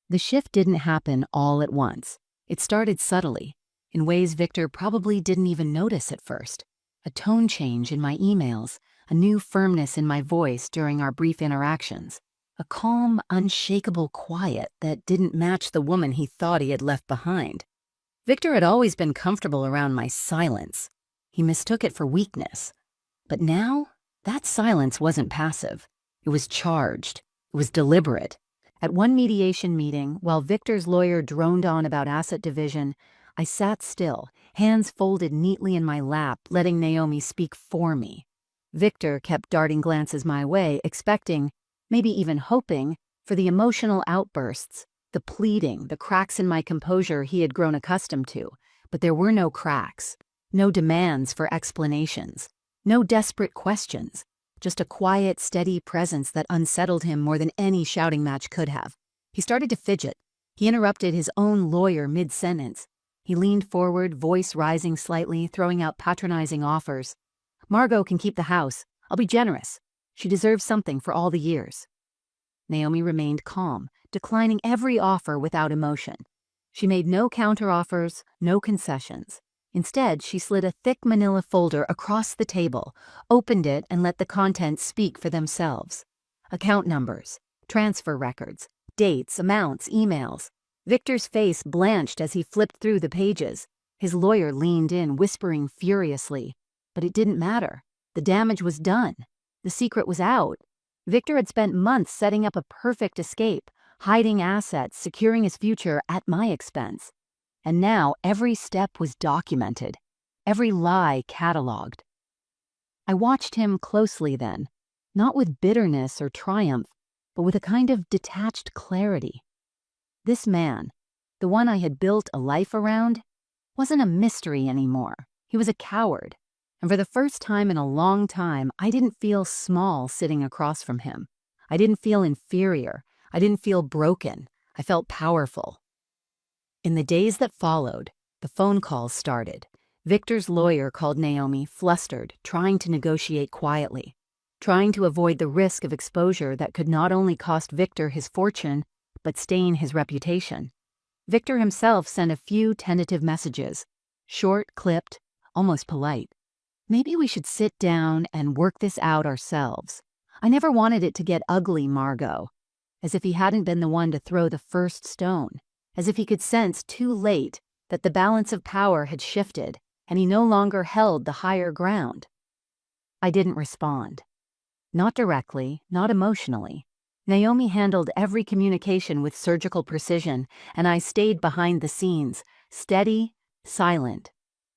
The shift didn't happen all at once. It started subtly, in ways Victor probably didn't even notice at first. A tone change in my emails, a new firmness in my voice during our brief interactions, a calm, unshakable quiet that didn't match the woman he thought he had left behind. Victor had always been comfortable around my silence. He mistook it for weakness. But now, that silence wasn't passive. It was charged. It was deliberate. At one mediation meeting, while Victor's lawyer droned on about asset division, I sat still, hands folded neatly in my lap, letting Naomi speak for me. Victor kept darting glances my way, expecting, maybe even hoping, for the emotional outbursts, the pleading, the cracks in my composure he had grown accustomed to. But there were no cracks, no demands for explanations, no desperate questions. Just a quiet, steady presence that unsettled him more than any shouting match could have. He started to fidget. He interrupted his own lawyer mid-sentence. He leaned forward, voice rising slightly, throwing out patronizing offers. "Margot can keep the house. I'll be generous. She deserves something for all the years." Naomi remained calm, declining every offer without emotion. She made no counteroffers, no concessions. Instead, she slid a thick manila folder across the table, opened it, and let the contents speak for themselves. Account numbers, transfer records, dates, amounts, emails. Victor's face blanched as he flipped through the pages. His lawyer leaned in, whispering furiously. But it didn't matter. The damage was done. The secret was out. Victor had spent months setting up a perfect escape, hiding assets, securing his future at my expense. And now every step was documented, every lie cataloged. I watched him closely then, not with bitterness or triumph, but with a kind of detached clarity. This man, the one I had built a life around, wasn't a mystery anymore. He was a coward. And for the first time in a long time, I didn't feel small sitting across from him. I didn't feel inferior. I didn't feel broken. I felt powerful. In the days that followed, the phone calls started. Victor's lawyer called Naomi, flustered, trying to negotiate quietly. trying to avoid the risk of exposure that could not only cost Victor his fortune, but stain his reputation. Victor himself sent a few tentative messages, short, clipped, almost polite. Maybe we should sit down and work this out ourselves. I never wanted it to get ugly, Margot. As if he hadn't been the one to throw the first stone. As if he could sense too late that the balance of power had shifted and he no longer held the higher ground. I didn't respond. Not directly, not emotionally. Naomi handled every communication with surgical precision, and I stayed behind the scenes, steady, silent,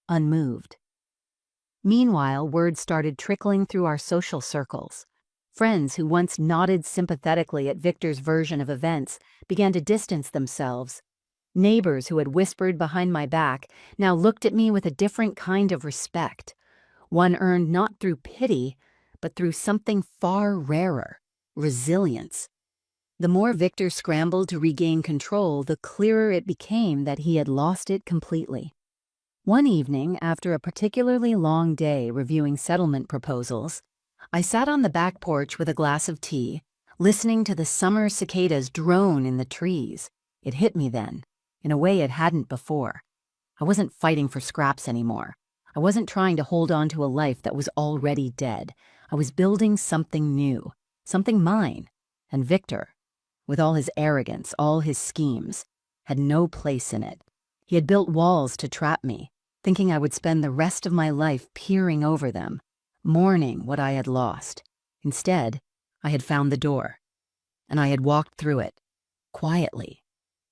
unmoved. Meanwhile, word started trickling through our social circles. Friends who once nodded sympathetically at Victor's version of events began to distance themselves. Neighbors who had whispered behind my back now looked at me with a different kind of respect, one earned not through pity, but through something far rarer, resilience. The more Victor scrambled to regain control, the clearer it became that he had lost it completely. One evening, after a particularly long day reviewing settlement proposals, I sat on the back porch with a glass of tea, listening to the summer cicadas drone in the trees. It hit me then, in a way it hadn't before. I wasn't fighting for scraps anymore. I wasn't trying to hold on to a life that was already dead. I was building something new, something mine. And Victor, with all his arrogance, all his schemes, had no place in it. He had built walls to trap me, thinking I would spend the rest of my life peering over them, mourning what I had lost. Instead, I had found the door, and I had walked through it, quietly,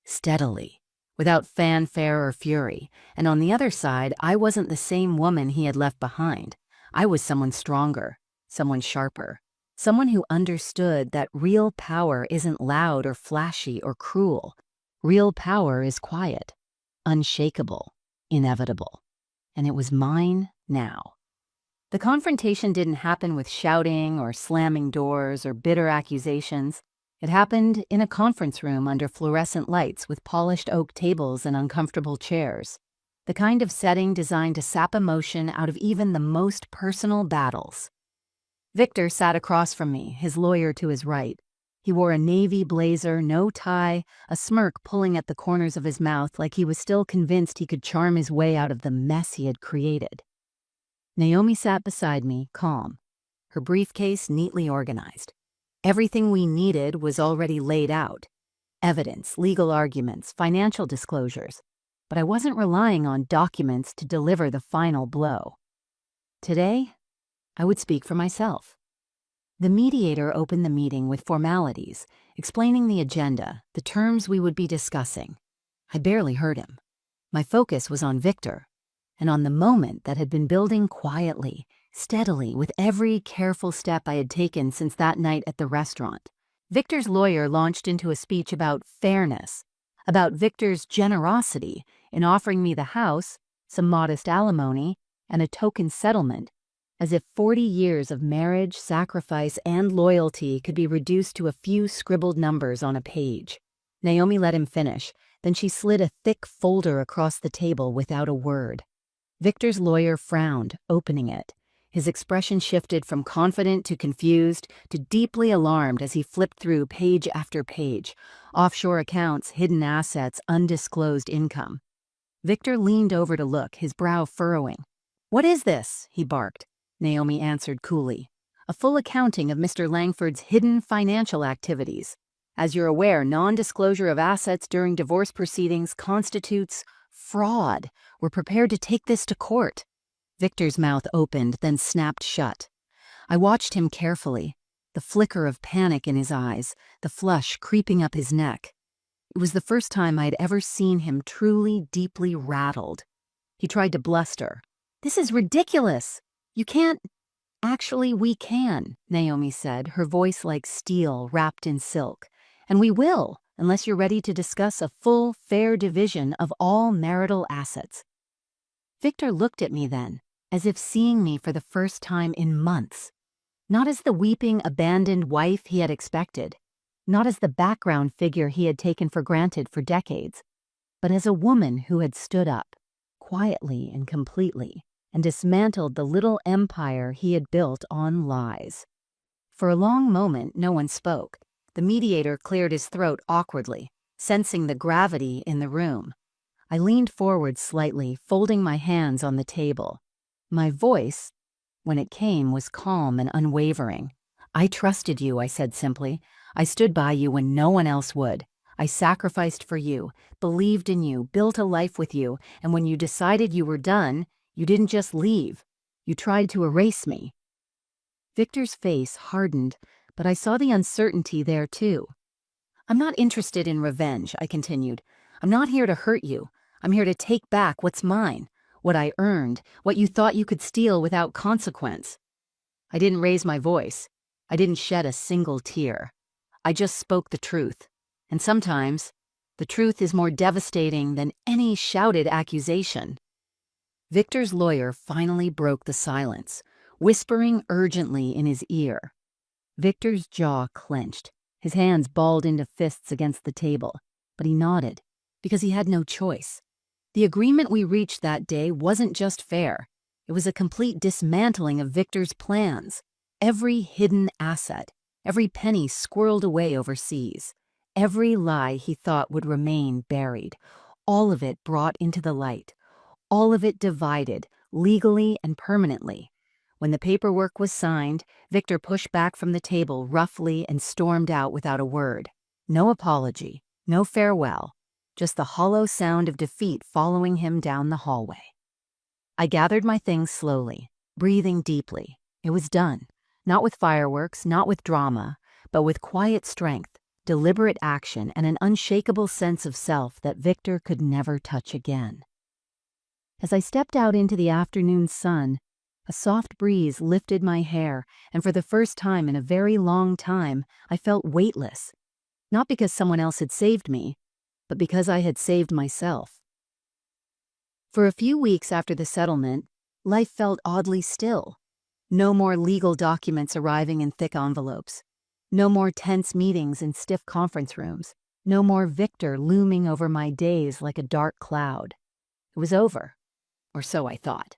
steadily, without fanfare or fury, and on the other side, I wasn't the same woman he had left behind. I was someone stronger, someone sharper, someone who understood that real power isn't loud or flashy or cruel. Real power is quiet, unshakable, inevitable, and it was mine now. The confrontation didn't happen with shouting or slamming doors or bitter accusations. It happened in a conference room under fluorescent lights with polished oak tables and uncomfortable chairs, the kind of setting designed to sap emotion out of even the most personal battles. Victor sat across from me, his lawyer to his right. He wore a navy blazer, no tie, a smirk pulling at the corners of his mouth like he was still convinced he could charm his way out of the mess he had created. Naomi sat beside me, calm, her briefcase neatly organized. Everything we needed was already laid out. Evidence, legal arguments, financial disclosures. But I wasn't relying on documents to deliver the final blow. Today, I would speak for myself. The mediator opened the meeting with formalities, explaining the agenda, the terms we would be discussing. I barely heard him. My focus was on Victor, and on the moment that had been building quietly, steadily, with every careful step I had taken since that night at the restaurant. Victor's lawyer launched into a speech about fairness, about Victor's generosity in offering me the house, some modest alimony, and a token settlement, as if 40 years of marriage, sacrifice, and loyalty could be reduced to a few scribbled numbers on a page. Naomi let him finish, then she slid a thick folder across the table without a word. Victor's lawyer frowned, opening it. His expression shifted from confident to confused to deeply alarmed as he flipped through page after page, offshore accounts, hidden assets, undisclosed income. Victor leaned over to look, his brow furrowing. "What is this?" he barked. Naomi answered coolly. "A full accounting of Mr. Langford's hidden financial activities. As you're aware, non-disclosure of assets during divorce proceedings constitutes fraud. We're prepared to take this to court." Victor's mouth opened, then snapped shut. I watched him carefully, the flicker of panic in his eyes, the flush creeping up his neck. It was the first time I'd ever seen him truly, deeply rattled. He tried to bluster. "This is ridiculous. You can't—" "Actually, we can," Naomi said, her voice like steel wrapped in silk. "And we will, unless you're ready to discuss a full, fair division of all marital assets." Victor looked at me then, as if seeing me for the first time in months. Not as the weeping, abandoned wife he had expected, not as the background figure he had taken for granted for decades, but as a woman who had stood up, quietly and completely, and dismantled the little empire he had built on lies. For a long moment, no one spoke. The mediator cleared his throat awkwardly, sensing the gravity in the room. I leaned forward slightly, folding my hands on the table. My voice, when it came, was calm and unwavering. "I trusted you," I said simply. "I stood by you when no one else would. I sacrificed for you, believed in you, built a life with you, and when you decided you were done, you didn't just leave. You tried to erase me." Victor's face hardened, but I saw the uncertainty there too. "I'm not interested in revenge," I continued. "I'm not here to hurt you. I'm here to take back what's mine, what I earned, what you thought you could steal without consequence." I didn't raise my voice. I didn't shed a single tear. I just spoke the truth. And sometimes, the truth is more devastating than any shouted accusation. Victor's lawyer finally broke the silence, whispering urgently in his ear. Victor's jaw clenched, his hands balled into fists against the table, but he nodded, because he had no choice. The agreement we reached that day wasn't just fair. It was a complete dismantling of Victor's plans. Every hidden asset, every penny squirreled away overseas, every lie he thought would remain buried, all of it brought into the light, all of it divided, legally and permanently. When the paperwork was signed, Victor pushed back from the table roughly and stormed out without a word. No apology, no farewell, just the hollow sound of defeat following him down the hallway. I gathered my things slowly, breathing deeply. It was done, not with fireworks, not with drama, but with quiet strength, deliberate action, and an unshakable sense of self that Victor could never touch again. As I stepped out into the afternoon sun, a soft breeze lifted my hair, and for the first time in a very long time, I felt weightless. Not because someone else had saved me, but because I had saved myself. For a few weeks after the settlement, life felt oddly still. No more legal documents arriving in thick envelopes. No more tense meetings in stiff conference rooms. No more Victor looming over my days like a dark cloud. It was over, or so I thought.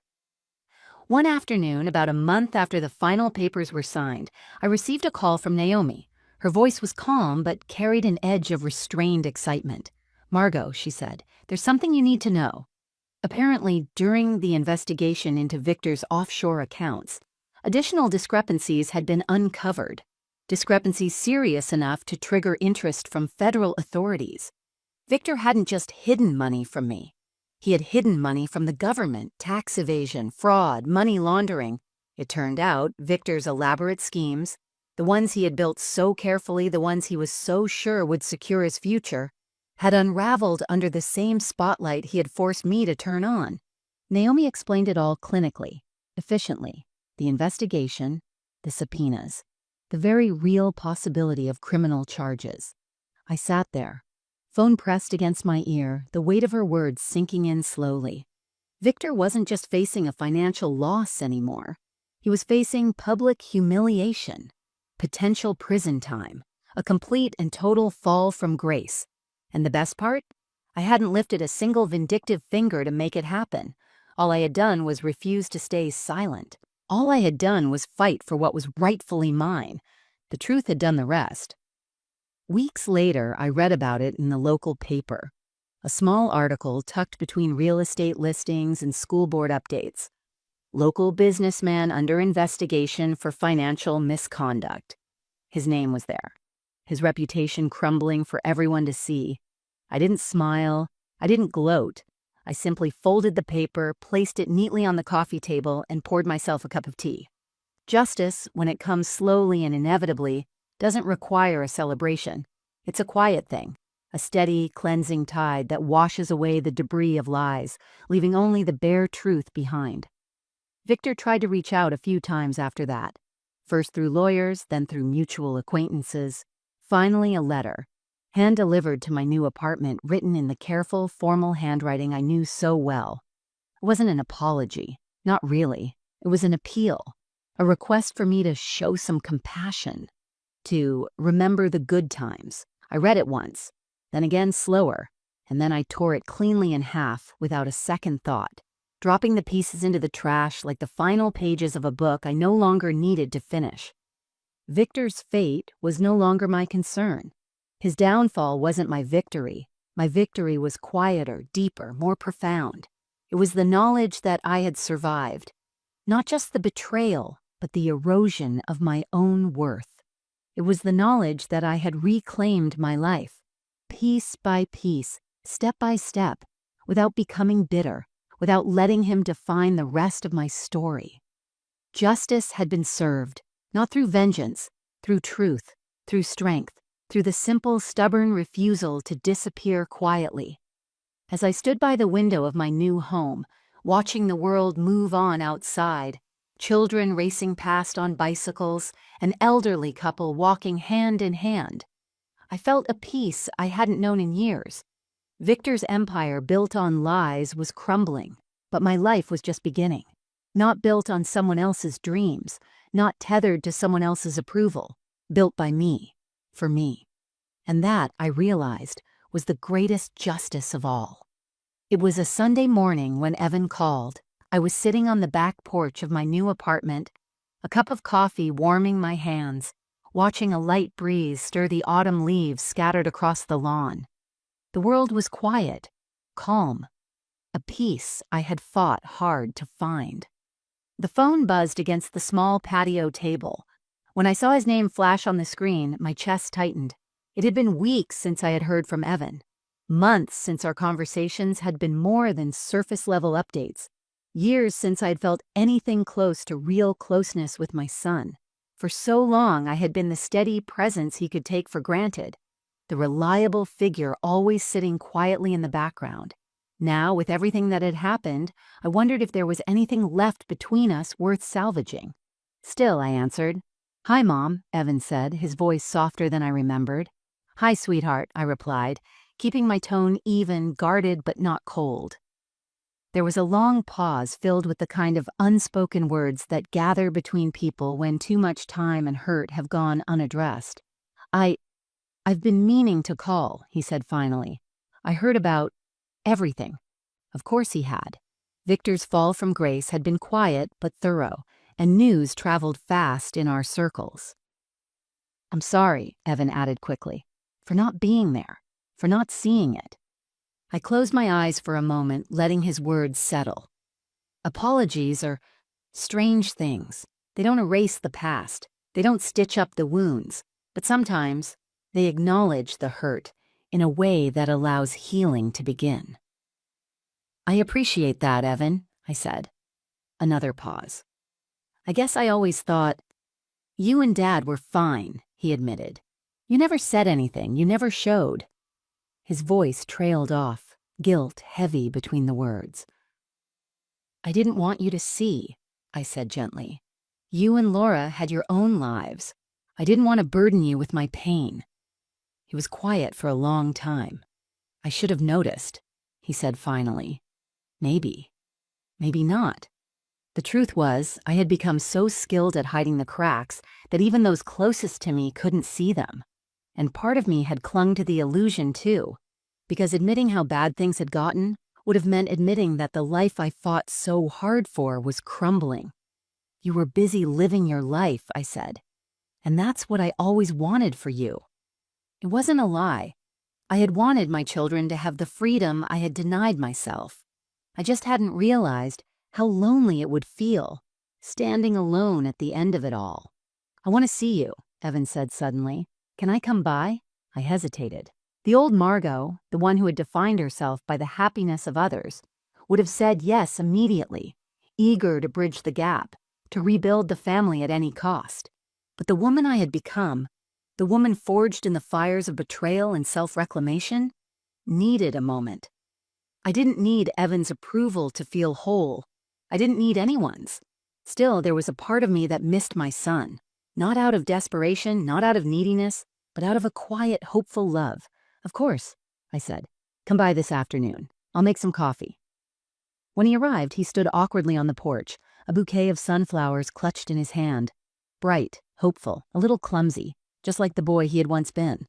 One afternoon, about a month after the final papers were signed, I received a call from Naomi. Her voice was calm, but carried an edge of restrained excitement. "Margot," she said, "there's something you need to know." Apparently, during the investigation into Victor's offshore accounts, additional discrepancies had been uncovered. Discrepancies serious enough to trigger interest from federal authorities. Victor hadn't just hidden money from me. He had hidden money from the government, tax evasion, fraud, money laundering. It turned out Victor's elaborate schemes, the ones he had built so carefully, the ones he was so sure would secure his future, had unraveled under the same spotlight he had forced me to turn on. Naomi explained it all clinically, efficiently. The investigation, the subpoenas, the very real possibility of criminal charges. I sat there, phone pressed against my ear, the weight of her words sinking in slowly. Victor wasn't just facing a financial loss anymore. He was facing public humiliation, potential prison time, a complete and total fall from grace. And the best part? I hadn't lifted a single vindictive finger to make it happen. All I had done was refuse to stay silent. All I had done was fight for what was rightfully mine. The truth had done the rest. Weeks later, I read about it in the local paper. A small article tucked between real estate listings and school board updates. Local businessman under investigation for financial misconduct. His name was there. His reputation crumbling for everyone to see. I didn't smile. I didn't gloat. I simply folded the paper, placed it neatly on the coffee table, and poured myself a cup of tea. Justice, when it comes slowly and inevitably, doesn't require a celebration. It's a quiet thing, a steady, cleansing tide that washes away the debris of lies, leaving only the bare truth behind. Victor tried to reach out a few times after that, first through lawyers, then through mutual acquaintances. Finally, a letter, hand-delivered to my new apartment, written in the careful, formal handwriting I knew so well. It wasn't an apology, not really. It was an appeal, a request for me to show some compassion, to remember the good times. I read it once, then again slower, and then I tore it cleanly in half without a second thought, dropping the pieces into the trash like the final pages of a book I no longer needed to finish. Victor's fate was no longer my concern. His downfall wasn't my victory. My victory was quieter, deeper, more profound. It was the knowledge that I had survived. Not just the betrayal, but the erosion of my own worth. It was the knowledge that I had reclaimed my life, piece by piece, step by step, without becoming bitter, without letting him define the rest of my story. Justice had been served, not through vengeance, through truth, through strength, through the simple, stubborn refusal to disappear quietly. As I stood by the window of my new home, watching the world move on outside, children racing past on bicycles, an elderly couple walking hand in hand, I felt a peace I hadn't known in years. Victor's empire built on lies was crumbling, but my life was just beginning. Not built on someone else's dreams, not tethered to someone else's approval, built by me, for me. And that, I realized, was the greatest justice of all. It was a Sunday morning when Evan called. I was sitting on the back porch of my new apartment, a cup of coffee warming my hands, watching a light breeze stir the autumn leaves scattered across the lawn. The world was quiet, calm, a peace I had fought hard to find. The phone buzzed against the small patio table. When I saw his name flash on the screen, my chest tightened. It had been weeks since I had heard from Evan. Months since our conversations had been more than surface-level updates. Years since I had felt anything close to real closeness with my son. For so long, I had been the steady presence he could take for granted, the reliable figure always sitting quietly in the background. Now, with everything that had happened, I wondered if there was anything left between us worth salvaging. Still, I answered. "Hi, Mom," Evan said, his voice softer than I remembered. "Hi, sweetheart," I replied, keeping my tone even, guarded but not cold. There was a long pause filled with the kind of unspoken words that gather between people when too much time and hurt have gone unaddressed. I've been meaning to call," he said finally. "I heard about everything." Of course he had. Victor's fall from grace had been quiet but thorough, and news traveled fast in our circles. "I'm sorry," Evan added quickly, "for not being there, for not seeing it." I closed my eyes for a moment, letting his words settle. Apologies are strange things. They don't erase the past. They don't stitch up the wounds. But sometimes they acknowledge the hurt in a way that allows healing to begin. "I appreciate that, Evan," I said. Another pause. "I guess I always thought, you and Dad were fine," he admitted. "You never said anything, you never showed." His voice trailed off, guilt heavy between the words. "I didn't want you to see," I said gently. "You and Laura had your own lives. I didn't want to burden you with my pain." He was quiet for a long time. "I should have noticed," he said finally. Maybe not. The truth was, I had become so skilled at hiding the cracks that even those closest to me couldn't see them. And part of me had clung to the illusion too, because admitting how bad things had gotten would have meant admitting that the life I fought so hard for was crumbling. "You were busy living your life," I said. "And that's what I always wanted for you." It wasn't a lie. I had wanted my children to have the freedom I had denied myself. I just hadn't realized how lonely it would feel, standing alone at the end of it all. "I want to see you," Evan said suddenly. "Can I come by?" I hesitated. The old Margot, the one who had defined herself by the happiness of others, would have said yes immediately, eager to bridge the gap, to rebuild the family at any cost. But the woman I had become, the woman forged in the fires of betrayal and self-reclamation, needed a moment. I didn't need Evan's approval to feel whole. I didn't need anyone's. Still, there was a part of me that missed my son. Not out of desperation, not out of neediness, but out of a quiet, hopeful love. "Of course," I said. "Come by this afternoon. I'll make some coffee." When he arrived, he stood awkwardly on the porch, a bouquet of sunflowers clutched in his hand. Bright, hopeful, a little clumsy, just like the boy he had once been.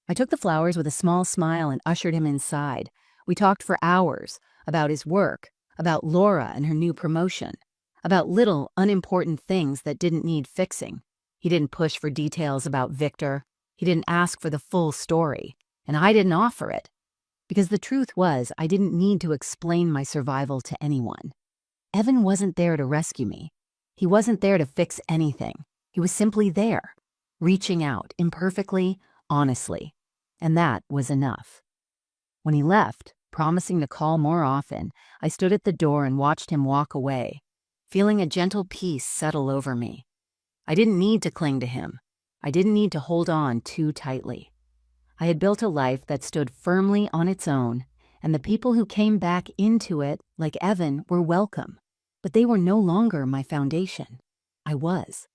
I took the flowers with a small smile and ushered him inside. We talked for hours about his work, about Laura and her new promotion, about little, unimportant things that didn't need fixing. He didn't push for details about Victor. He didn't ask for the full story, and I didn't offer it. Because the truth was, I didn't need to explain my survival to anyone. Evan wasn't there to rescue me. He wasn't there to fix anything. He was simply there, reaching out, imperfectly, honestly. And that was enough. When he left, promising to call more often, I stood at the door and watched him walk away, feeling a gentle peace settle over me. I didn't need to cling to him. I didn't need to hold on too tightly. I had built a life that stood firmly on its own, and the people who came back into it, like Evan, were welcome. But they were no longer my foundation. I was.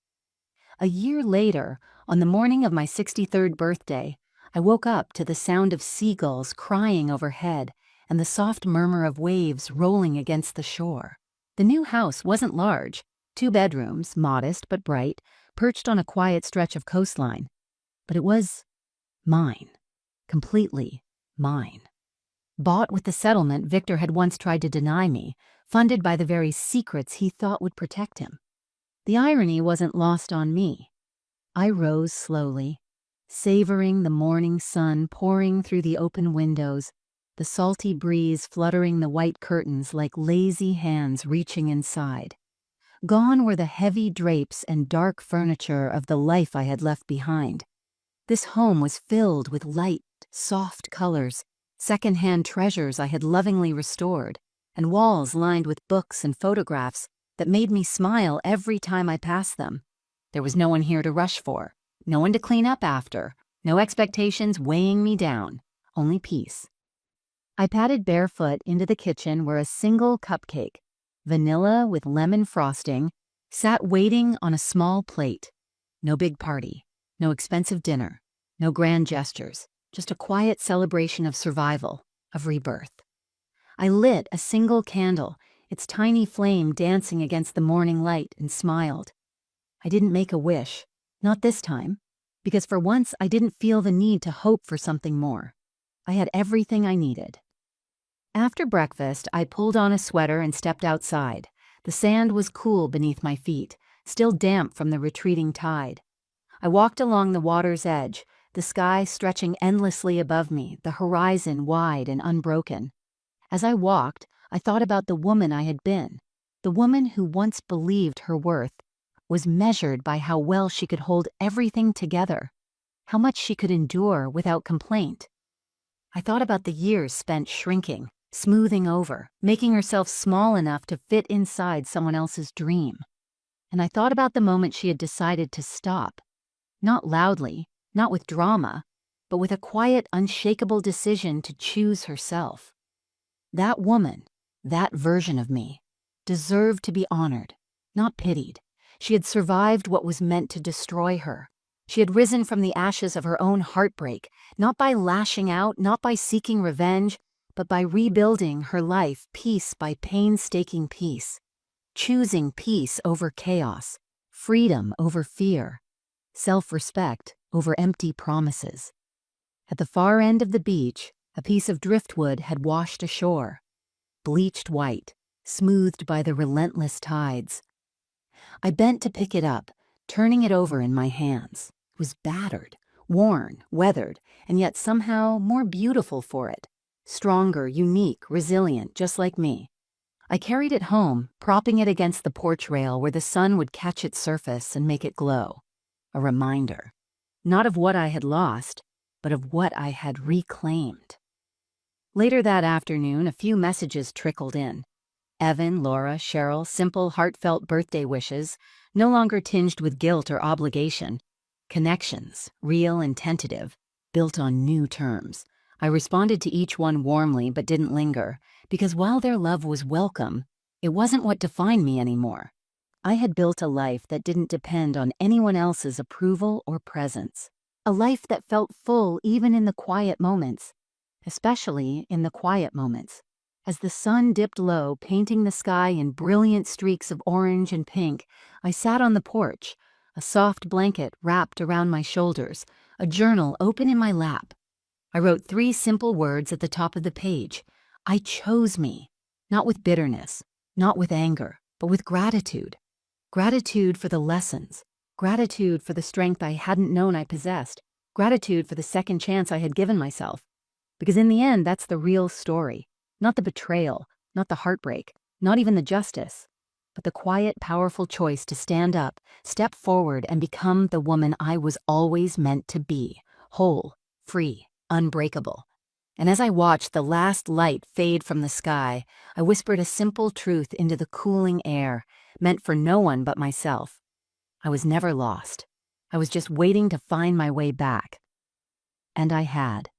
A year later, on the morning of my 63rd birthday, I woke up to the sound of seagulls crying overhead and the soft murmur of waves rolling against the shore. The new house wasn't large, 2 bedrooms, modest but bright, perched on a quiet stretch of coastline. But it was mine. Completely mine. Bought with the settlement Victor had once tried to deny me, funded by the very secrets he thought would protect him. The irony wasn't lost on me. I rose slowly, savoring the morning sun pouring through the open windows, the salty breeze fluttering the white curtains like lazy hands reaching inside. Gone were the heavy drapes and dark furniture of the life I had left behind. This home was filled with light, soft colors, second-hand treasures I had lovingly restored, and walls lined with books and photographs that made me smile every time I passed them. There was no one here to rush for, no one to clean up after, no expectations weighing me down, only peace. I padded barefoot into the kitchen where a single cupcake, vanilla with lemon frosting, sat waiting on a small plate. No big party, no expensive dinner, no grand gestures, just a quiet celebration of survival, of rebirth. I lit a single candle, its tiny flame dancing against the morning light, and smiled. I didn't make a wish, not this time, because for once I didn't feel the need to hope for something more. I had everything I needed. After breakfast, I pulled on a sweater and stepped outside. The sand was cool beneath my feet, still damp from the retreating tide. I walked along the water's edge, the sky stretching endlessly above me, the horizon wide and unbroken. As I walked, I thought about the woman I had been, the woman who once believed her worth was measured by how well she could hold everything together, how much she could endure without complaint. I thought about the years spent shrinking, smoothing over, making herself small enough to fit inside someone else's dream. And I thought about the moment she had decided to stop, not loudly, not with drama, but with a quiet, unshakable decision to choose herself. That woman, that version of me, deserved to be honored, not pitied. She had survived what was meant to destroy her. She had risen from the ashes of her own heartbreak, not by lashing out, not by seeking revenge, but by rebuilding her life piece by painstaking piece, choosing peace over chaos, freedom over fear, self-respect over empty promises. At the far end of the beach, a piece of driftwood had washed ashore, bleached white, smoothed by the relentless tides. I bent to pick it up, turning it over in my hands. It was battered, worn, weathered, and yet somehow more beautiful for it. Stronger, unique, resilient, just like me. I carried it home, propping it against the porch rail where the sun would catch its surface and make it glow. A reminder, not of what I had lost, but of what I had reclaimed. Later that afternoon, a few messages trickled in. Evan, Laura, Cheryl, simple, heartfelt birthday wishes, no longer tinged with guilt or obligation. Connections, real and tentative, built on new terms. I responded to each one warmly but didn't linger, because while their love was welcome, it wasn't what defined me anymore. I had built a life that didn't depend on anyone else's approval or presence. A life that felt full even in the quiet moments, especially in the quiet moments. As the sun dipped low, painting the sky in brilliant streaks of orange and pink, I sat on the porch, a soft blanket wrapped around my shoulders, a journal open in my lap. I wrote 3 simple words at the top of the page. I chose me, not with bitterness, not with anger, but with gratitude. Gratitude for the lessons, Gratitude for the strength I hadn't known I possessed. Gratitude for the second chance I had given myself. Because in the end, that's the real story. Not the betrayal, not the heartbreak, not even the justice, but the quiet, powerful choice to stand up, step forward, and become the woman I was always meant to be. Whole, free, unbreakable. And as I watched the last light fade from the sky, I whispered a simple truth into the cooling air, meant for no one but myself. I was never lost. I was just waiting to find my way back. And I had.